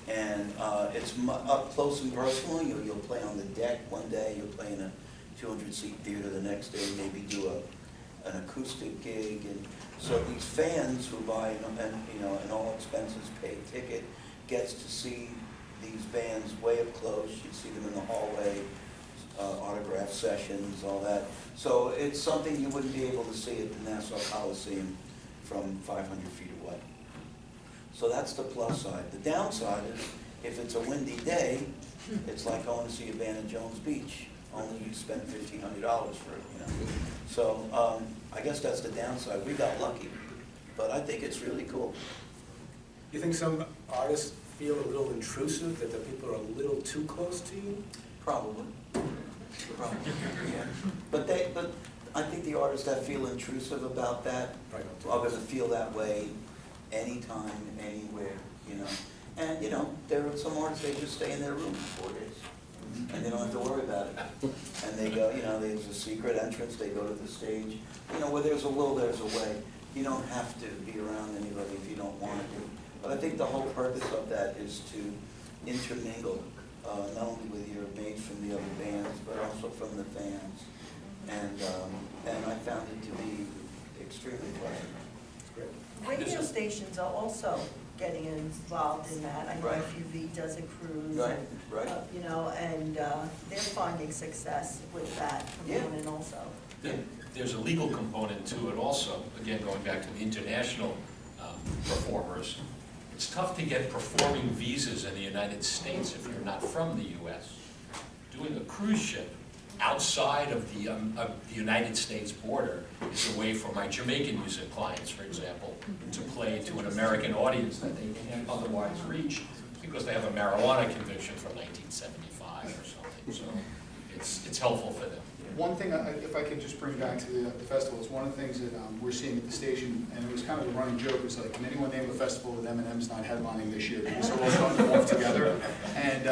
And it's up close and personal. You'll play on the deck one day, you'll play in a 200-seat theater the next day, maybe do an acoustic gig. And so these fans who buy an all expenses paid ticket gets to see these bands way up close. You see them in the hallway, autograph sessions, all that. So it's something you wouldn't be able to see at the Nassau Coliseum from 500 feet away. So that's the plus side. The downside is, if it's a windy day, it's like going to see a band in Jones Beach. Only you spend $1,500 for it, So I guess that's the downside. We got lucky, but I think it's really cool. You think some artists feel a little intrusive, that the people are a little too close to you? Probably, yeah. But I think the artists that feel intrusive about that are going to feel that way anytime, anywhere, And there are some artists, they just stay in their room for 4 days, and they don't have to worry about it. And they go, there's a secret entrance. They go to the stage. Where there's a will, there's a way. You don't have to be around anybody if you don't want to. But I think the whole purpose of that is to intermingle, not only with your mates from the other bands, but also from the fans. And I found it to be extremely pleasant. Radio stations are also getting involved in that. I know Right. FUV does a cruise. Right, and, right. And they're finding success with that component also. There's a legal component to it also, again, going back to the international performers. It's tough to get performing visas in the United States if you're not from the U.S. Doing a cruise ship outside of the United States border is a way for my Jamaican music clients, for example, to play to an American audience that they can't otherwise reach because they have a marijuana conviction from 1975 or something. So it's helpful for them. One thing, if I could just bring back to the festivals, one of the things that we're seeing at the station, and it was kind of a running joke, was like, can anyone name a festival with M&M's not headlining this year? Because they're all starting to morph together. And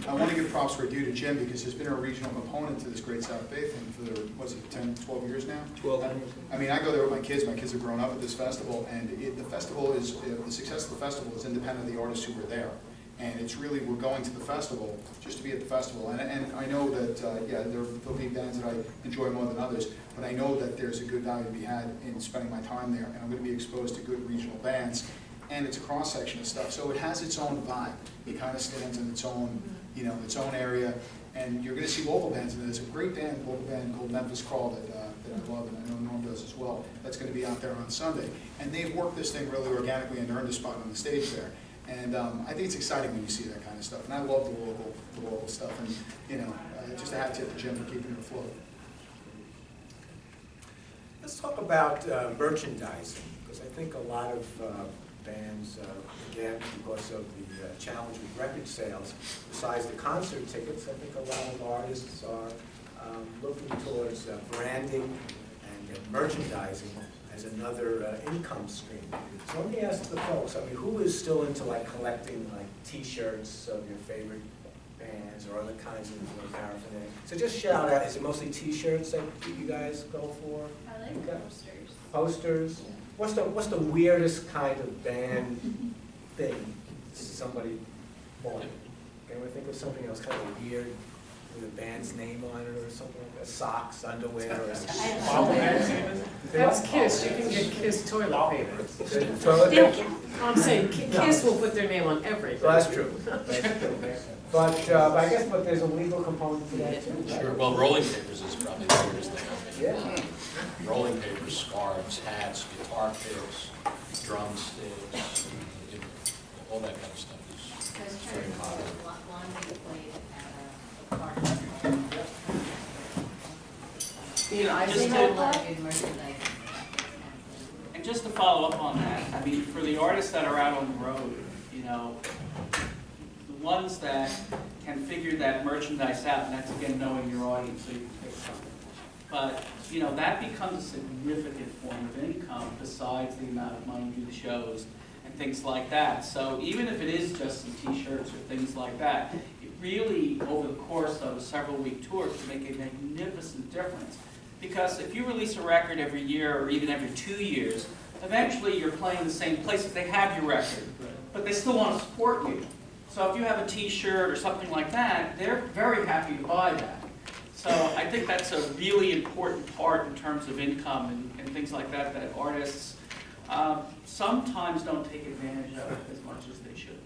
I want to give props for due to Jim, because there's been a regional component to this Great South Bay thing for, what's it, 10, 12 years now? 12 years. I mean, I go there with my kids have grown up at this festival, and the festival is, the success of the festival is independent of the artists who were there. And it's really, we're going to the festival just to be at the festival. And I know that, yeah, there'll be bands that I enjoy more than others, but I know that there's a good value to be had in spending my time there, and I'm going to be exposed to good regional bands. And it's a cross-section of stuff, so it has its own vibe. It kind of stands in its own, you know, its own area. And you're going to see local bands, and there's a great local band called Memphis Crawl that I love, and I know Norm does as well. That's going to be out there on Sunday. And they've worked this thing really organically and earned a spot on the stage there. And I think it's exciting when you see that kind of stuff. And I love the local stuff. And, you know, just a hat tip to Jim for keeping it afloat. Let's talk about merchandising, because I think a lot of bands, again, because of the challenge with record sales, besides the concert tickets, I think a lot of artists are looking towards branding and merchandising as another income stream. So let me ask the folks, I mean, who is still into like collecting like t-shirts of your favorite bands or other kinds of paraphernalia? So just shout out, is it mostly t-shirts that you guys go for? I like posters. Posters? What's the weirdest kind of band thing somebody bought? Can anyone think of something else kind of weird with a band's name on it or something like that? Socks, underwear, or That's Kiss, you can get Kiss toilet paper. toilet paper? I'm saying Kiss will put their name on everything. Well, that's true. But I guess there's a legal component to that too. Right? Sure, well, rolling papers is probably the weirdest thing. Yeah. Rolling papers, scarves, hats, guitar picks, drumsticks, you know, all that kind of stuff is I was very trying to popular. laundry played at a park. You know, I Just They think have a to- lot of good merchandise. And just to follow up on that, I mean, for the artists that are out on the road, you know, the ones that can figure that merchandise out, and that's again knowing your audience, so you can pick something. But, you know, that becomes a significant form of income besides the amount of money you do the shows and things like that. So even if it is just some t-shirts or things like that, it really, over the course of a several-week tour, can make a magnificent difference. Because if you release a record every year or even every 2 years, eventually you're playing the same places. They have your record, but they still want to support you. So if you have a t-shirt or something like that, they're very happy to buy that. So I think that's a really important part in terms of income and things like that, that artists sometimes don't take advantage of as much as they should.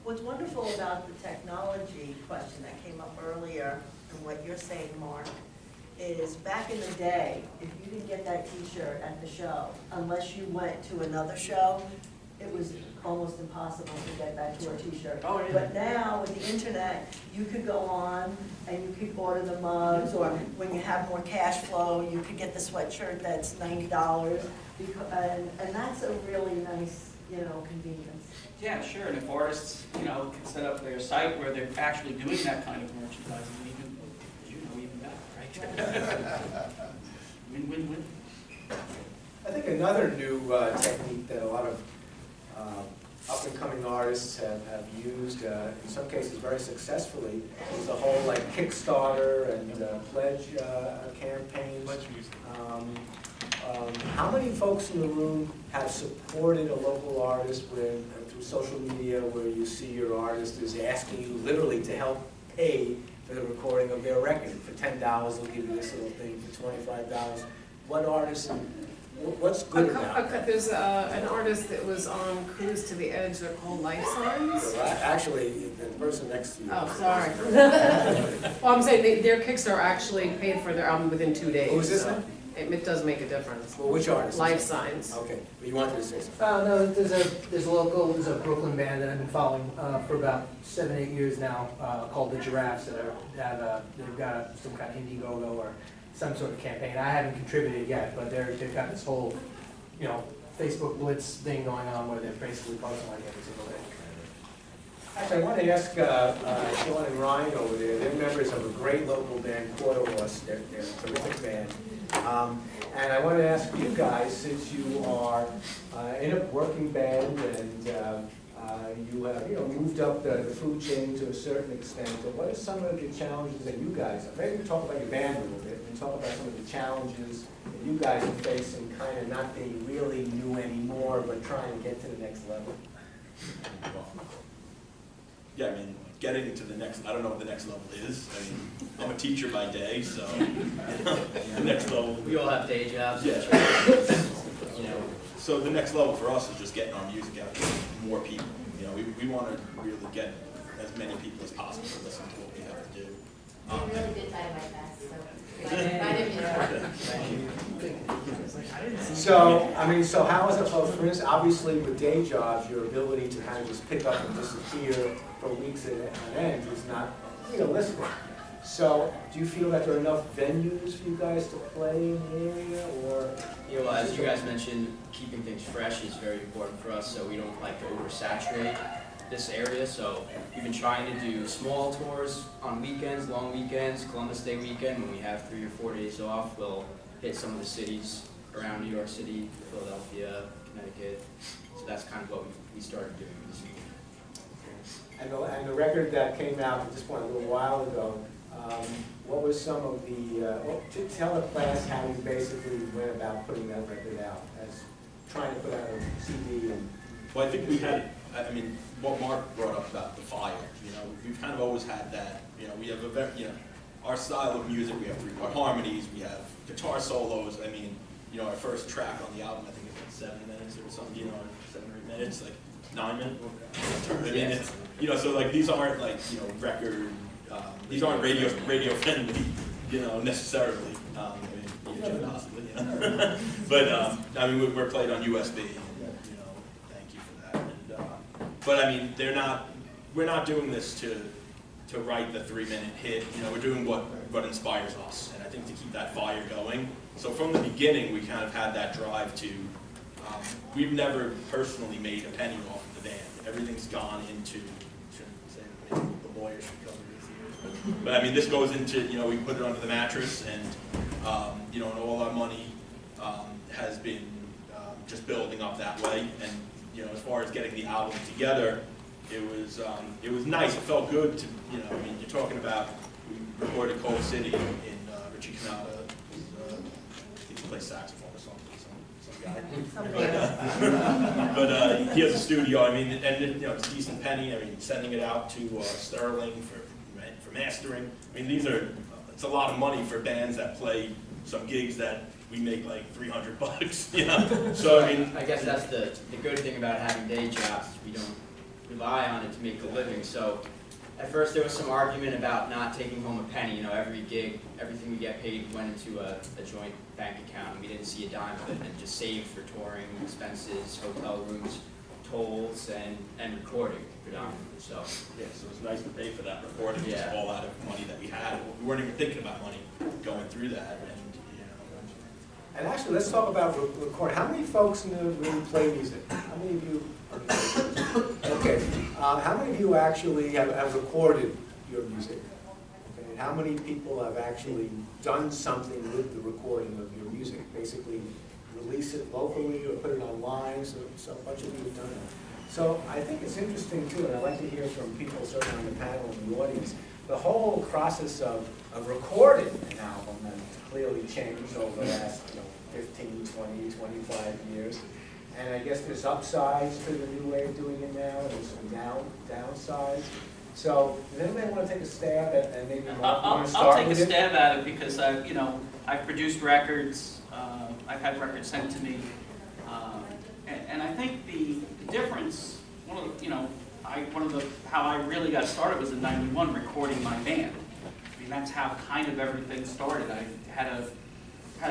What's wonderful about the technology question that came up earlier, and what you're saying, Mark, is back in the day, if you didn't get that t-shirt at the show, unless you went to another show, it was almost impossible to get that tour t-shirt. Oh, yeah. But now, with the internet, you could go on and you could order the mugs, or when you have more cash flow, you could get the sweatshirt that's $90, and that's a really nice, you know, convenience. Yeah, sure, and if artists, you know, can set up their site where they're actually doing that kind of merchandising, even, as you know, even better, right? Win-win-win. I think another new technique that a lot of up-and-coming artists have used, in some cases very successfully, is the whole like Kickstarter and pledge campaigns. How many folks in the room have supported a local artist through social media, where you see your artist is asking you literally to help pay for the recording of their record? For $10, they'll give you this little thing. For $25, what artists? What's good about that? There's an artist that was on Cruise to the Edge. They're called Life Signs. So actually, the person next to you. Oh, sorry. Well, I'm saying their Kickstarter actually paid for their album within 2 days. Who's this so now? it does make a difference. Well, which artist? Life Signs. Okay, but you wanted to say something. No, there's a Brooklyn band that I've been following for about 7-8 years now, called the Giraffes, that they've got some kind of Indiegogo or some sort of campaign. I haven't contributed yet, but they've got this whole, you know, Facebook Blitz thing going on where they're basically posting like every single day. Actually, I want to ask Sean and Ryan over there. They're members of a great local band, Quarterloss. They're a terrific band. And I want to ask you guys, since you are in a working band and you have moved up the food chain to a certain extent, what are some of the challenges that you guys have? Maybe talk about your band a little bit and talk about some of the challenges that you guys are facing, kind of not being really new anymore, but trying to get to the next level. Yeah, I mean, getting to the next, I don't know what the next level is. I mean, I'm a teacher by day, so the next level. We all have day jobs. Yeah. So the next level for us is just getting our music out to more people. We want to really get as many people as possible to listen to what we have to do. You're really good by my fast, so. So, I mean, so how is it, well, for instance, obviously with day jobs, your ability to kind of just pick up and disappear for weeks at an end is not realistic. So, do you feel that there are enough venues for you guys to play in the area, or? Well, as you guys mentioned, keeping things fresh is very important for us, so we don't like to oversaturate this area. So we've been trying to do small tours on weekends, long weekends, Columbus Day weekend, when we have 3 or 4 days off. We'll hit some of the cities around New York City, Philadelphia, Connecticut. So that's kind of what we started doing this week. And the record that came out at this point a little while ago, what was some of the, tell the class how you basically went about putting that record out, as trying to put out a CD. Well, I think we had, I mean, what Mark brought up about the fire, we've kind of always had that, we have a very, our style of music, we have 3-part harmonies, we have guitar solos. I mean, our first track on the album, I think it's like 7 minutes or something, 7 or 8 minutes, like 9 minutes. I mean, it's, so like these aren't like, record, these aren't radio friendly, necessarily. I mean, possibly, but I mean, we're played on USB, and thank you for that. And, but I mean, we're not doing this to write the 3-minute hit. We're doing what inspires us, and I think to keep that fire going. So from the beginning, we kind of had that drive to. We've never personally made a penny off of the band. Everything's gone into. Shouldn't say maybe the lawyer should cover this here, but I mean, this goes into we put it under the mattress, and and all our money has been just building up that way. And as far as getting the album together, it was nice. It felt good to I mean, you're talking about we recorded Cold City in Richie Canada. He plays saxophone or something, some guy. But he has a studio. I mean, and it's a decent penny. I mean, sending it out to Sterling for mastering. I mean, it's a lot of money for bands that play some gigs that we make like $300. So I mean, I guess that's the good thing about having day jobs. We don't rely on it to make a living. So at first there was some argument about not taking home a penny. Every gig, everything we get paid went into a joint bank account, and we didn't see a dime of it, and just saved for touring expenses, hotel rooms, tolls, and recording predominantly. So yeah, so it's nice to pay for that recording. Yeah. Just all out of money that we had. We weren't even thinking about money going through that. And actually, let's talk about recording. How many folks really play music? How many of you? Okay. How many of you actually have recorded your music? Okay. And how many people have actually done something with the recording of your music? Basically, release it locally or put it online. So a bunch of you have done that. So I think it's interesting too, and I'd like to hear from people certainly on the panel and the audience. The whole process of recording an album has clearly changed over the last 15, 20, 25 years. And I guess there's upsides to the new way of doing it now, and there's some downsides. So does anybody want to take a stab at, and maybe I'll take a stab at it because I've produced records, I've had records sent to me, and I think the difference, how I really got started was in '91 recording my band. I mean, that's how kind of everything started. I had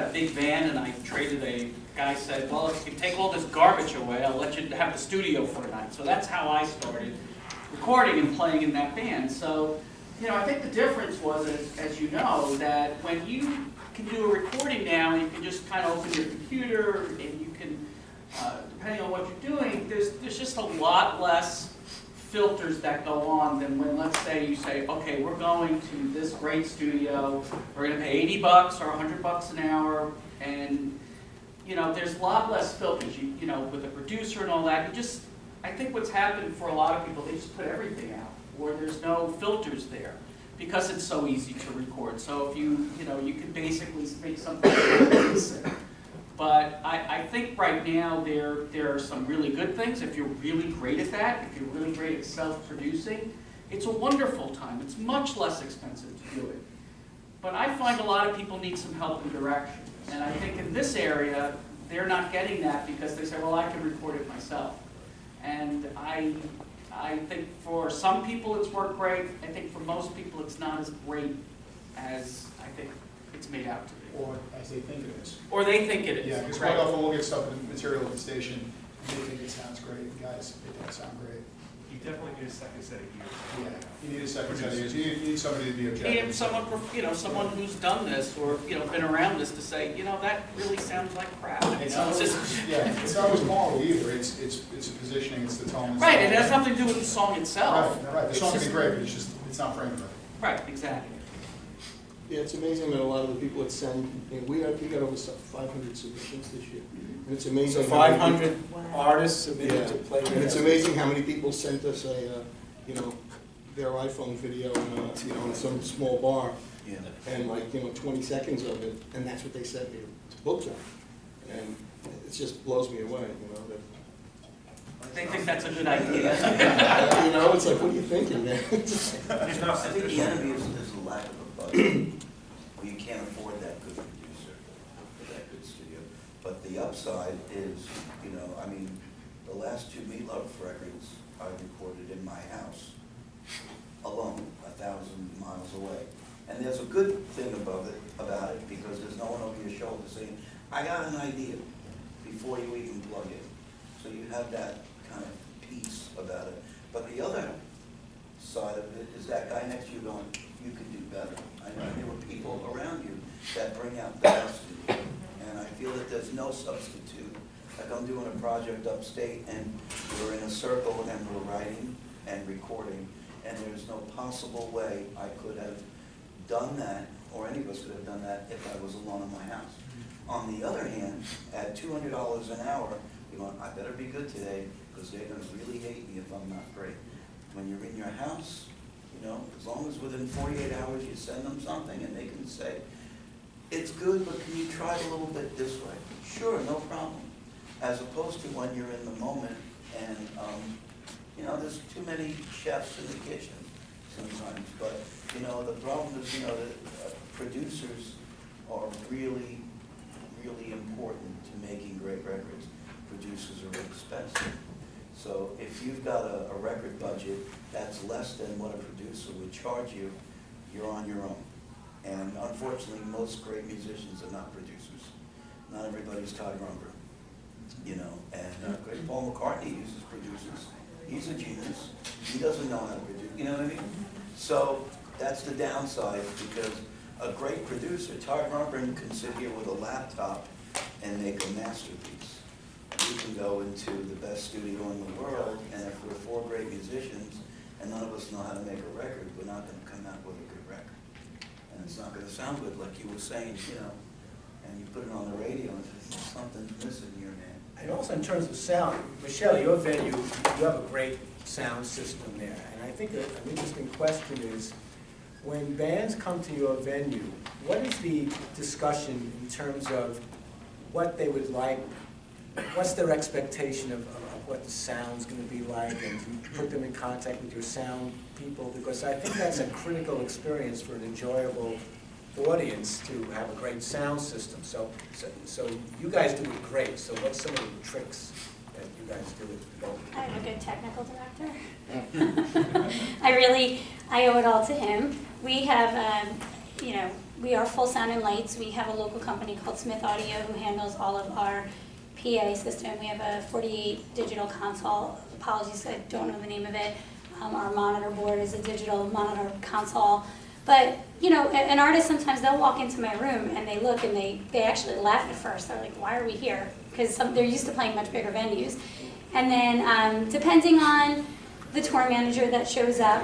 a big van, and I traded a guy said, well, if you take all this garbage away, I'll let you have the studio for a night. So that's how I started recording and playing in that band. So, I think the difference was, as you know, that when you can do a recording now, you can just kind of open your computer, and you can, depending on what you're doing, there's just a lot less filters that go on than when, let's say, you say, okay, we're going to this great studio, we're gonna pay 80 bucks or 100 bucks an hour, and, you know, there's a lot less filters, you know, with the producer and all that, I think what's happened for a lot of people, they just put everything out, or there's no filters there, because it's so easy to record. So if you know, you can basically make something basic. But I think right now there are some really good things. If you're really great at that, if you're really great at self-producing, it's a wonderful time. It's much less expensive to do it. But I find a lot of people need some help and direction. And I think in this area, they're not getting that because they say, well, I can record it myself. And I think for some people it's worked great. I think for most people it's not as great as I think it's made out to be. Or as they think it is. Or they think it is. Yeah, because right. quite often we'll get stuff in the material at the station, and they think it sounds great, guys, it doesn't sound great. You definitely need a second set of ears. Yeah, you need a second set of ears, you need somebody to be objective. And someone who's done this or been around this to say, that really sounds like crap. It's not always, it's not always quality either, it's the positioning, it's the tone. Right, it has nothing to do with the song itself. Right, the song can be great, but it's not framed right. Right, exactly. Yeah, it's amazing that a lot of the people that send, we got over 500 submissions this year. And it's amazing. So 500 artists submitted to play. And it's amazing how many people sent us their iPhone video in some small bar. Yeah. And 20 seconds of it, and that's what they sent me to book them. And it just blows me away, that They think that's a good idea. it's like, what are you thinking, man? I think the enemy is the lack of a budget. You can't afford that good producer or that good studio. But the upside is, the last 2 Meatloaf records I recorded in my house alone, 1,000 miles away. And there's a good thing about it because there's no one over your shoulder saying, I got an idea before you even plug it. So you have that kind of peace about it. But the other side of it is that guy next to you going, you can do better. I know there were people around you that bring out the best in you. And I feel that there's no substitute. Like I'm doing a project upstate and we're in a circle and we're writing and recording. And there's no possible way I could have done that, or any of us could have done that if I was alone in my house. On the other hand, at $200 an hour, you're going, I better be good today because they're going to really hate me if I'm not great. When you're in your house, as long as within 48 hours you send them something and they can say, it's good, but can you try it a little bit this way? Sure, no problem. As opposed to when you're in the moment and, there's too many chefs in the kitchen sometimes. But, the problem is, that producers are really, really important to making great records. Producers are expensive. So if you've got a record budget that's less than what a producer would charge you, you're on your own. And unfortunately, most great musicians are not producers. Not everybody's Todd Grumber, and great Paul McCartney uses producers. He's a genius. He doesn't know how to produce, you know what I mean? So that's the downside because a great producer, Todd Grumber can sit here with a laptop and make a masterpiece. We can go into the best studio in the world, and if we're 4 great musicians and none of us know how to make a record, we're not going to come out with a good record. And it's not going to sound good like you were saying, and you put it on the radio and there's something's missing here, man. And also in terms of sound, Michelle, your venue, you have a great sound system there. And I think an interesting question is, when bands come to your venue, what is the discussion in terms of what they would like, what's their expectation of what the sound's going to be like, and you put them in contact with your sound people? Because I think that's a critical experience for an enjoyable audience to have a great sound system. So you guys do it great. So what's some of the tricks that you guys do with both? I have a good technical director. I owe it all to him. We have, we are full sound and lights. We have a local company called Smith Audio who handles all of our PA system. We have a 48 digital console. Apologies, I don't know the name of it. Our monitor board is a digital monitor console. But, an artist, sometimes they'll walk into my room and they look and they actually laugh at first. They're like, why are we here? Because they're used to playing much bigger venues. And then depending on the tour manager that shows up,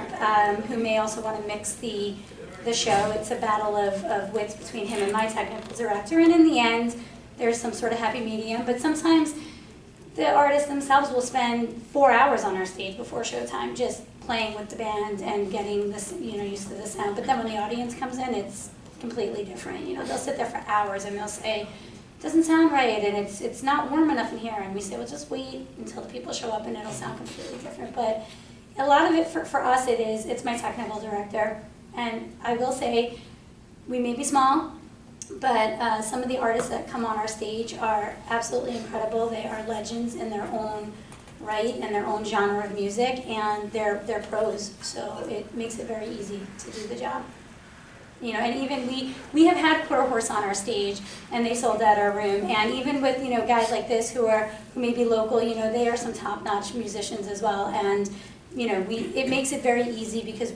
who may also want to mix the show. It's a battle of wits between him and my technical director, and in the end, there's some sort of happy medium, but sometimes the artists themselves will spend 4 hours on our stage before showtime just playing with the band and getting this, used to the sound. But then when the audience comes in, it's completely different. They'll sit there for hours and they'll say, "It doesn't sound right, and it's not warm enough in here." And we say, "Well, just wait until the people show up and it'll sound completely different." But a lot of it for us, it's my technical director. And I will say, we may be small, but some of the artists that come on our stage are absolutely incredible. They are legends in their own right and their own genre of music, and they're pros. So it makes it very easy to do the job. And even we have had Quarter Horse on our stage, and they sold out our room. And even with guys like this who may be local, they are some top-notch musicians as well. And it makes it very easy because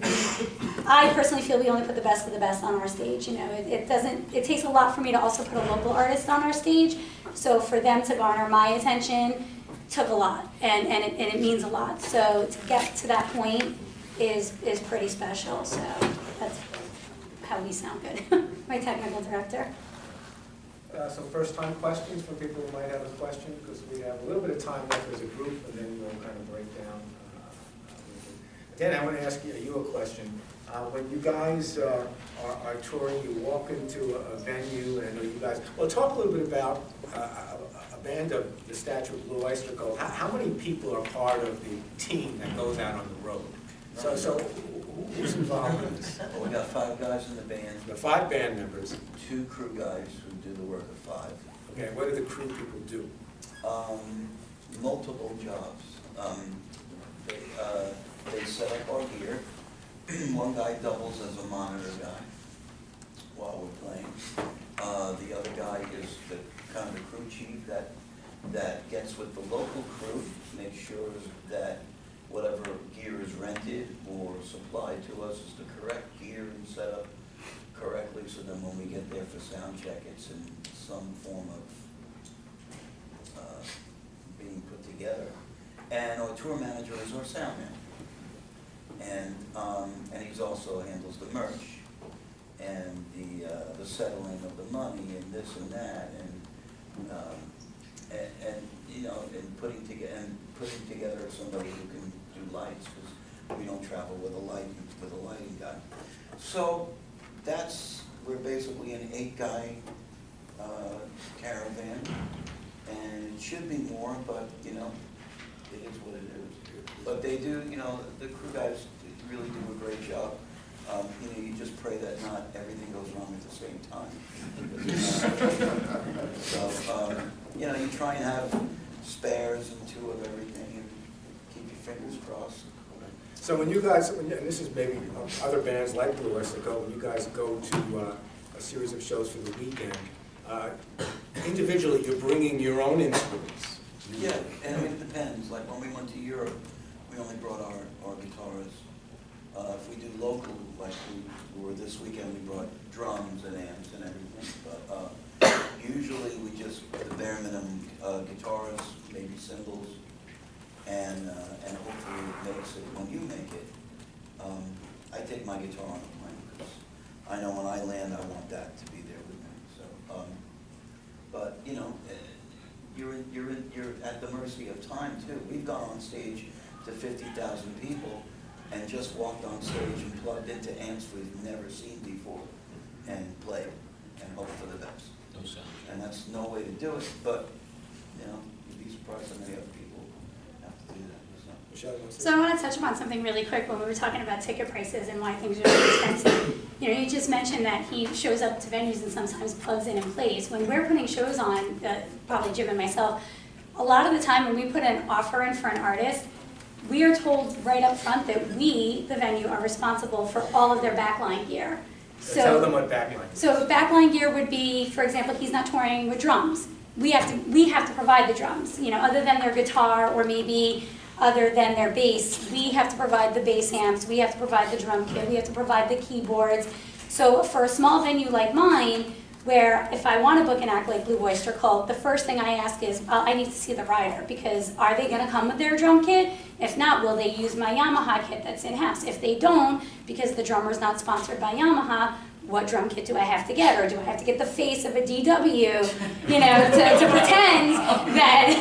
I personally feel we only put the best of the best on our stage. It takes a lot for me to also put a local artist on our stage. So for them to garner my attention took a lot, and it means a lot. So to get to that point is pretty special. So that's how we sound good. My technical director. Some first-time questions from people who might have a question, because we have a little bit of time left as a group, and then we'll kind of break down. Dan, I want to ask you a question. When you guys are touring, you walk into a venue, and I know you guys, well, talk a little bit about a band of the stature of Blue Oyster Cult. How many people are part of the team that goes out on the road? So who's involved in this? Well, we got 5 guys in the band. The 5 band members. 2 crew guys who do the work of 5. Okay, what do the crew people do? Multiple jobs. They set up our gear. One guy doubles as a monitor guy while we're playing. The other guy is the kind of the crew chief that gets with the local crew, makes sure that whatever gear is rented or supplied to us is the correct gear and set up correctly, so then when we get there for sound check, it's in some form of being put together. And our tour manager is our sound man. And he's also handles the merch and the settling of the money and this and that and putting together somebody who can do lights, because we don't travel with a lighting guy. So we're basically an 8-guy caravan, and it should be more, but it is what it is. But they do, the crew guys really do a great job. You just pray that not everything goes wrong at the same time. So, you try and have spares and 2 of everything, and keep your fingers crossed. So when you guys, and this is maybe other bands like Blue Oyster Cult, when you guys go to a series of shows for the weekend, individually you're bringing your own instruments. Yeah, and it depends. Like when we went to Europe, we only brought our guitars. If we do local, like we were this weekend, we brought drums and amps and everything. But usually we just, the bare minimum, guitars, maybe cymbals, and hopefully it makes it when you make it. I take my guitar on the plane because I know when I land, I want that to be there with me. So, but you're at the mercy of time too. We've gone on stage to 50,000 people and just walked on stage and plugged into amps we've never seen before and played and hope for the best. No sound. And that's no way to do it, but you'd be surprised how many other people have to do that. So I want to touch upon something really quick when we were talking about ticket prices and why things are really expensive. You just mentioned that he shows up to venues and sometimes plugs in and plays. When we're putting shows on, probably Jim and myself, a lot of the time when we put an offer in for an artist, we are told right up front that we, the venue, are responsible for all of their backline gear. So tell them what backline is. So backline gear would be, for example, he's not touring with drums. We have to provide the drums. Other than their guitar or maybe other than their bass, we have to provide the bass amps. We have to provide the drum kit. We have to provide the keyboards. So for a small venue like mine, where if I want to book an act like Blue Oyster Cult, the first thing I ask is, I need to see the rider, because are they going to come with their drum kit? If not, will they use my Yamaha kit that's in-house? If they don't, because the drummer's not sponsored by Yamaha, what drum kit do I have to get? Or do I have to get the face of a DW, to pretend that,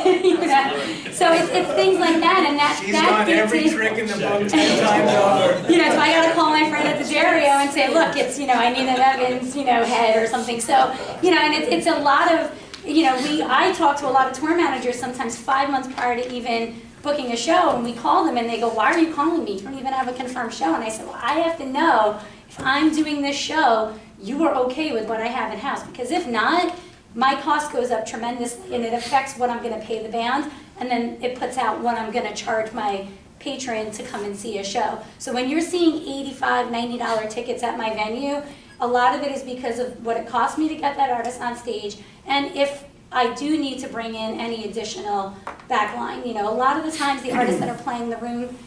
So it's things like that, and that She's done every trick in the book 10 times over. So I got to call my friend at the Dario and say, look, it's, I need an Evans, head or something. So, and it's a lot of, I talk to a lot of tour managers sometimes 5 months prior to even booking a show, and we call them and they go, why are you calling me? You don't even have a confirmed show. And I said, well, I have to know if I'm doing this show, you are okay with what I have in-house. Because if not, my cost goes up tremendously and it affects what I'm going to pay the band, and then it puts out what I'm going to charge my patron to come and see a show. So when you're seeing $85, $90 tickets at my venue, a lot of it is because of what it costs me to get that artist on stage, and if I do need to bring in any additional backline. A lot of the times the artists that are playing the room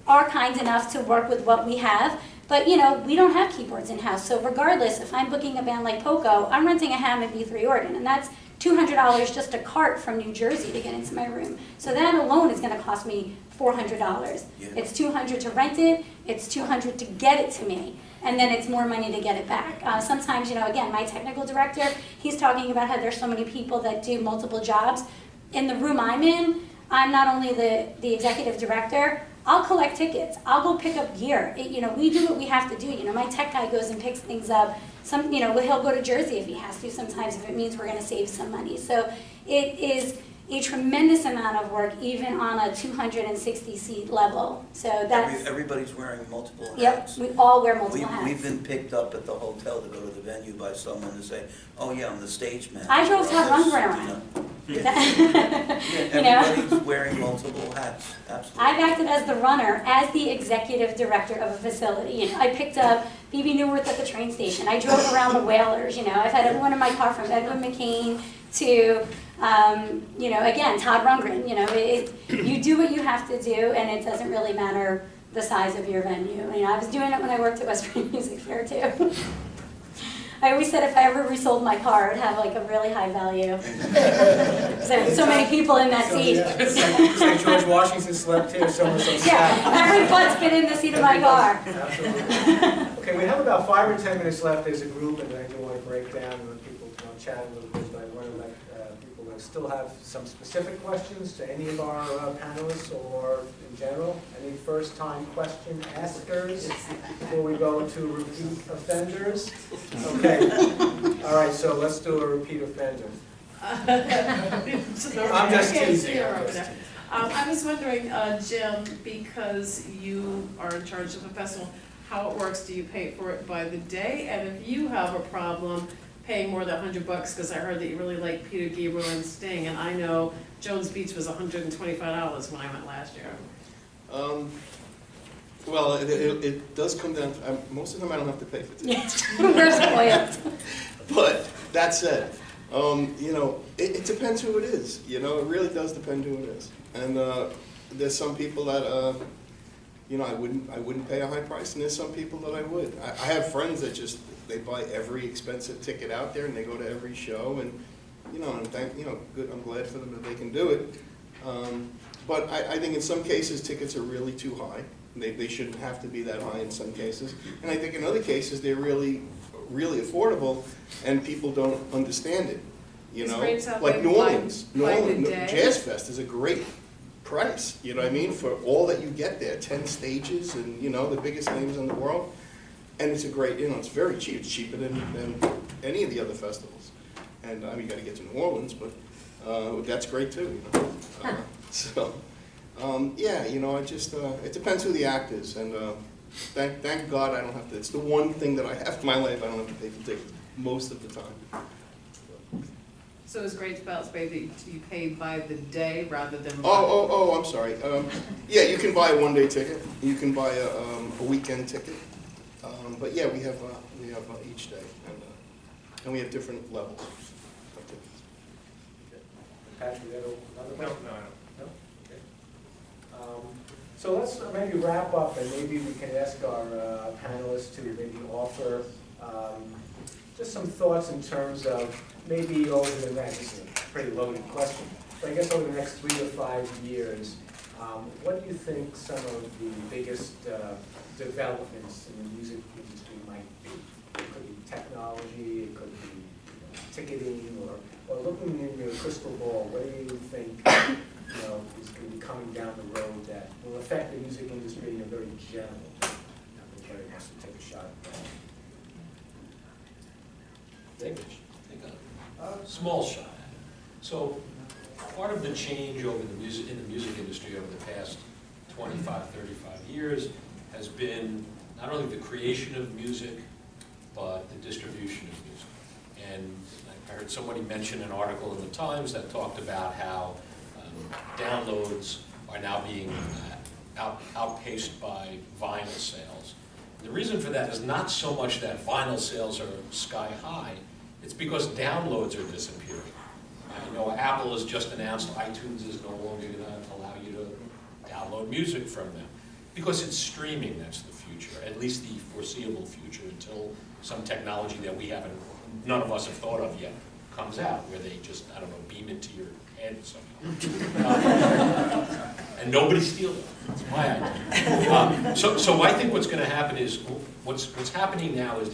are kind enough to work with what we have, but we don't have keyboards in-house. So regardless, if I'm booking a band like Poco, I'm renting a Hammond B3 organ, and that's $200 just a cart from New Jersey to get into my room. So that alone is going to cost me $400. Yeah. It's $200 to rent it, it's $200 to get it to me, and then it's more money to get it back. Sometimes, again, my technical director, he's talking about how there's so many people that do multiple jobs. In the room I'm in, I'm not only the executive director, I'll collect tickets, I'll go pick up gear. We do what we have to do. My tech guy goes and picks things up. He'll go to Jersey if he has to sometimes, if it means we're gonna save some money. So it is a tremendous amount of work, even on a 260-seat level. So that's... Everybody's wearing multiple Yep, hats. we all wear multiple hats. We've been picked up at the hotel to go to the venue by someone to say, oh yeah, I'm the stage man. I drove Todd Rundgren around. Everybody's wearing multiple hats, absolutely. I've acted as the runner, as the executive director of a facility. I picked up B.B. Newworth at the train station. I drove around the Whalers. I've had everyone in my car from Edwin McCain to, again, Todd Rundgren. You do what you have to do, and it doesn't really matter the size of your venue. I was doing it when I worked at West Point Music Fair too. I always said if I ever resold my car, it would have like a really high value. So many people in that seat. Say George Washington slept here, so and so. Yeah, every butt's been in the seat of my car. Absolutely. Okay, we have about 5 or 10 minutes left as a group, and I do want to break down and let people chat a little bit. But I want to let people that still have some specific questions to any of our panelists or in general. Any first-time question askers before we go to repeat offenders? Okay. All right, so let's do a repeat offender. I'm just teasing. I was wondering, Jim, because you are in charge of the festival, how it works, do you pay for it by the day? And if you have a problem paying more than $100, because I heard that you really like Peter Gabriel and Sting, and I know Jones Beach was $125 when I went last year. Well, it does come down to, most of the time I don't have to pay for tickets. We're spoiled. But that said, it depends who it is. It really does depend who it is. And there's some people that I wouldn't pay a high price, and there's some people that I would. I have friends that they buy every expensive ticket out there, and they go to every show, and good. I'm glad for them that they can do it. But I think in some cases tickets are really too high. They shouldn't have to be that high in some cases. And I think in other cases they're really, really affordable, and people don't understand it. Like New Orleans. Jazz Fest is a great price, you know what I mean, for all that you get there, 10 stages and, the biggest names in the world. And it's a great, it's very cheap. It's cheaper than any of the other festivals. And you got to get to New Orleans, but that's great too, yeah, it depends who the act is. And thank God I don't have to, it's the one thing that I have in my life I don't have to pay for tickets most of the time. So it's Great Spouts Baby, you pay by the day rather than by... Oh, I'm sorry. Yeah, you can buy a one-day ticket. You can buy a weekend ticket. But yeah, we have each day, and we have different levels of tickets. Patrick, you have another question? No. Okay. So let's maybe wrap up, and maybe we can ask our panelists to maybe offer just some thoughts in terms of maybe over the next, this is a pretty loaded question, but I guess over the next 3 to 5 years, what do you think some of the biggest developments in the music industry might be? It could be technology, it could be ticketing, or looking in your crystal ball, what do you think is going to be coming down the road that will affect the music industry in a very general way? Anybody wants to take a shot at that? Take a small shot at it. So part of the change over the music, in the music industry over the past 25, 35 years has been not only the creation of music, but the distribution of music. And I heard somebody mention an article in the Times that talked about how downloads are now being outpaced by vinyl sales. The reason for that is not so much that vinyl sales are sky high, it's because downloads are disappearing. You know, Apple has just announced iTunes is no longer going to allow you to download music from them. Because it's streaming that's the future, at least the foreseeable future, until some technology that we haven't, none of us have thought of yet, comes out, where they just, I don't know, beam it to your head somehow. And nobody steals it. That's my idea. So I think what's going to happen is, what's happening now is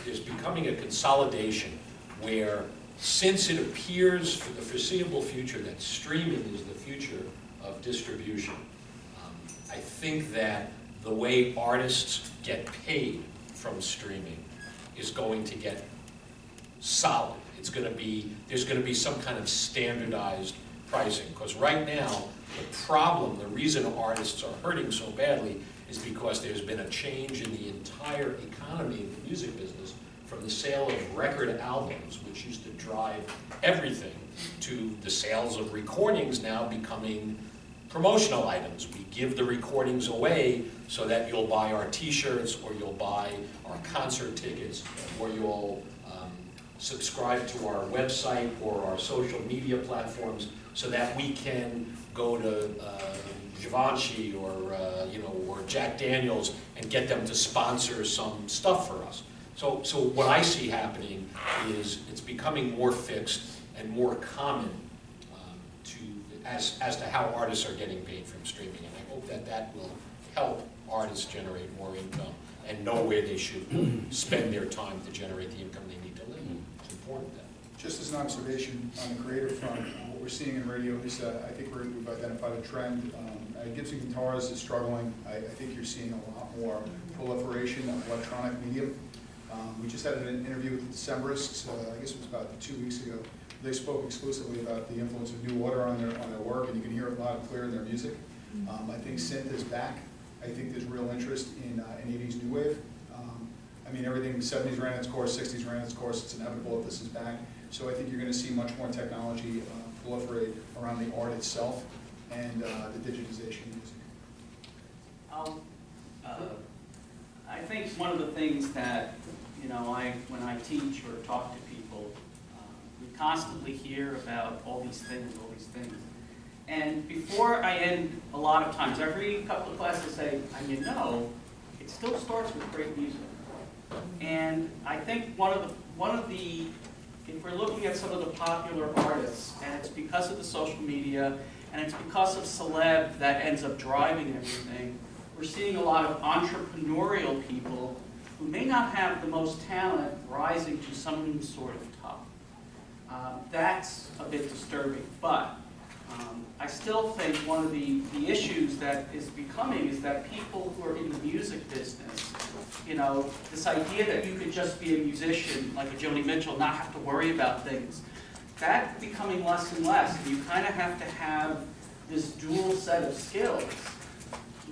there's becoming a consolidation where, since it appears for the foreseeable future that streaming is the future of distribution, I think that the way artists get paid from streaming is going to get solid. It's going to be, there's going to be some kind of standardized pricing. Because right now, the problem, the reason artists are hurting so badly is because there's been a change in the entire economy of the music business from the sale of record albums, which used to drive everything, to the sales of recordings now becoming promotional items. We give the recordings away so that you'll buy our t-shirts, or you'll buy our concert tickets, or you'll subscribe to our website or our social media platforms, so that we can go to Givenchy or or Jack Daniels and get them to sponsor some stuff for us. So what I see happening is it's becoming more fixed and more common as to how artists are getting paid from streaming. And I hope that that will help artists generate more income and know where they should spend their time to generate the income they need to live. It's important that. Just as an observation on the creative front, what we're seeing in radio, at least I think we've identified a trend. Gibson Guitars is struggling. I think you're seeing a lot more proliferation of electronic medium. We just had an interview with the Decemberists, I guess it was about 2 weeks ago. They spoke exclusively about the influence of New Order on their work, and you can hear it loud and clear in their music. I think synth is back. I think there's real interest in 80s new wave. I mean, everything, 70s ran its course, 60s ran its course, it's inevitable that this is back. So I think you're going to see much more technology proliferate around the art itself and the digitization of music. I think one of the things that, when I teach or talk to people, we constantly hear about all these things. And before I end, a lot of times, every couple of classes say, and it still starts with great music. And I think one of the, if we're looking at some of the popular artists, and it's because of the social media, and it's because of celeb that ends up driving everything, we're seeing a lot of entrepreneurial people who may not have the most talent rising to some sort of top. That's a bit disturbing, but I still think one of the issues that is becoming is that people who are in the music business, this idea that you could just be a musician like a Joni Mitchell, not have to worry about things, that's becoming less and less. And you kind of have to have this dual set of skills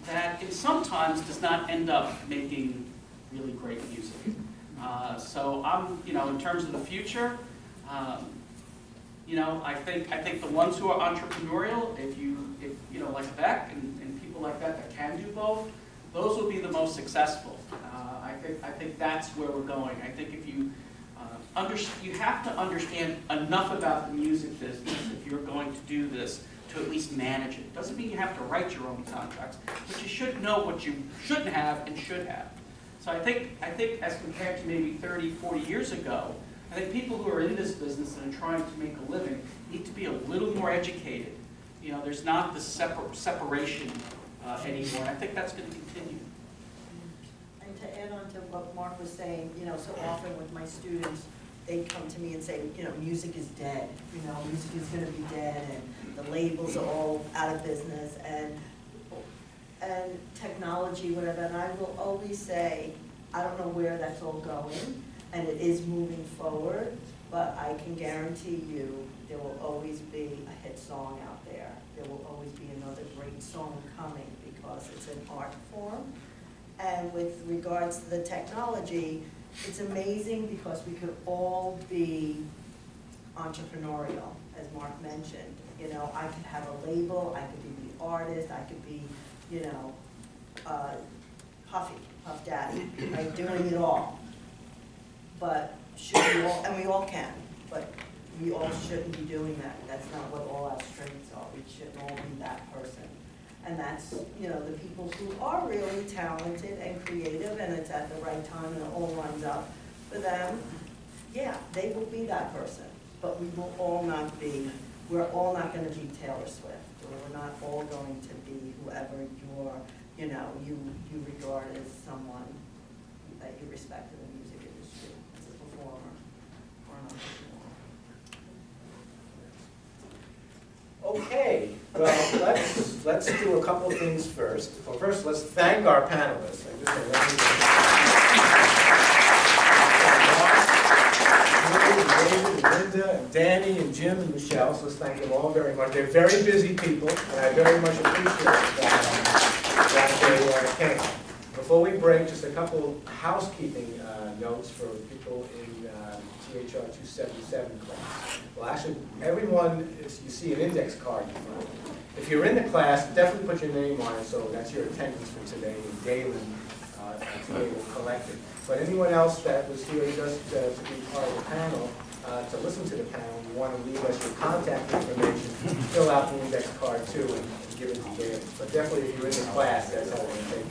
that sometimes does not end up making really great music. So I'm, in terms of the future, I think the ones who are entrepreneurial, if like Beck and people like that can do both, those will be the most successful. I think that's where we're going. I think if you you have to understand enough about the music business if you're going to do this to at least manage it. Doesn't mean you have to write your own contracts, but you should know what you shouldn't have and should have. So I think as compared to maybe 30, 40 years ago, I think people who are in this business and are trying to make a living need to be a little more educated. You know, there's not this separation anymore, and I think that's going to continue. And to add on to what Mark was saying, you know, so often with my students, they come to me and say, you know, music is dead, you know, music is going to be dead, and the labels are all out of business, and technology, whatever, and I will always say, I don't know where that's all going, and it is moving forward, but I can guarantee you there will always be a hit song out there. There will always be another great song coming because it's an art form. And with regards to the technology, it's amazing because we could all be entrepreneurial, as Mark mentioned. You know, I could have a label, I could be the artist, I could be, you know, Puff Daddy, right, doing it all. But should we all, and we all can, but we all shouldn't be doing that. That's not what all our strengths are. We shouldn't all be that person. And that's, you know, the people who are really talented and creative, and it's at the right time and it all lines up for them, yeah, they will be that person. But we will all not be, we're all not going to be Taylor Swift, or we're not all going to be whoever you're, you know, you regard as someone that you respect in the music industry, as a performer or an entrepreneur. Okay, well, let's do a couple of things first. Well, first, let's thank our panelists. Linda, and Danny, and Jim, and Michelle, so let's thank them all very much. They're very busy people, and I very much appreciate that they came. Before we break, just a couple housekeeping notes for people in THR 277 class. Well, actually, everyone, you see an index card in front. If you're in the class, definitely put your name on it, so that's your attendance for today, and Galen today will collect it. But anyone else that was here just to be part of the panel, to listen to the panel, you want to leave us your contact information, fill out the index card too, and give it to Galen. But definitely if you're in the class, that's how we're going to take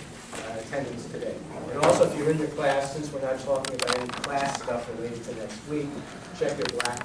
attendance today. And also if you're in the class, since we're not talking about any class stuff related to next week, check your black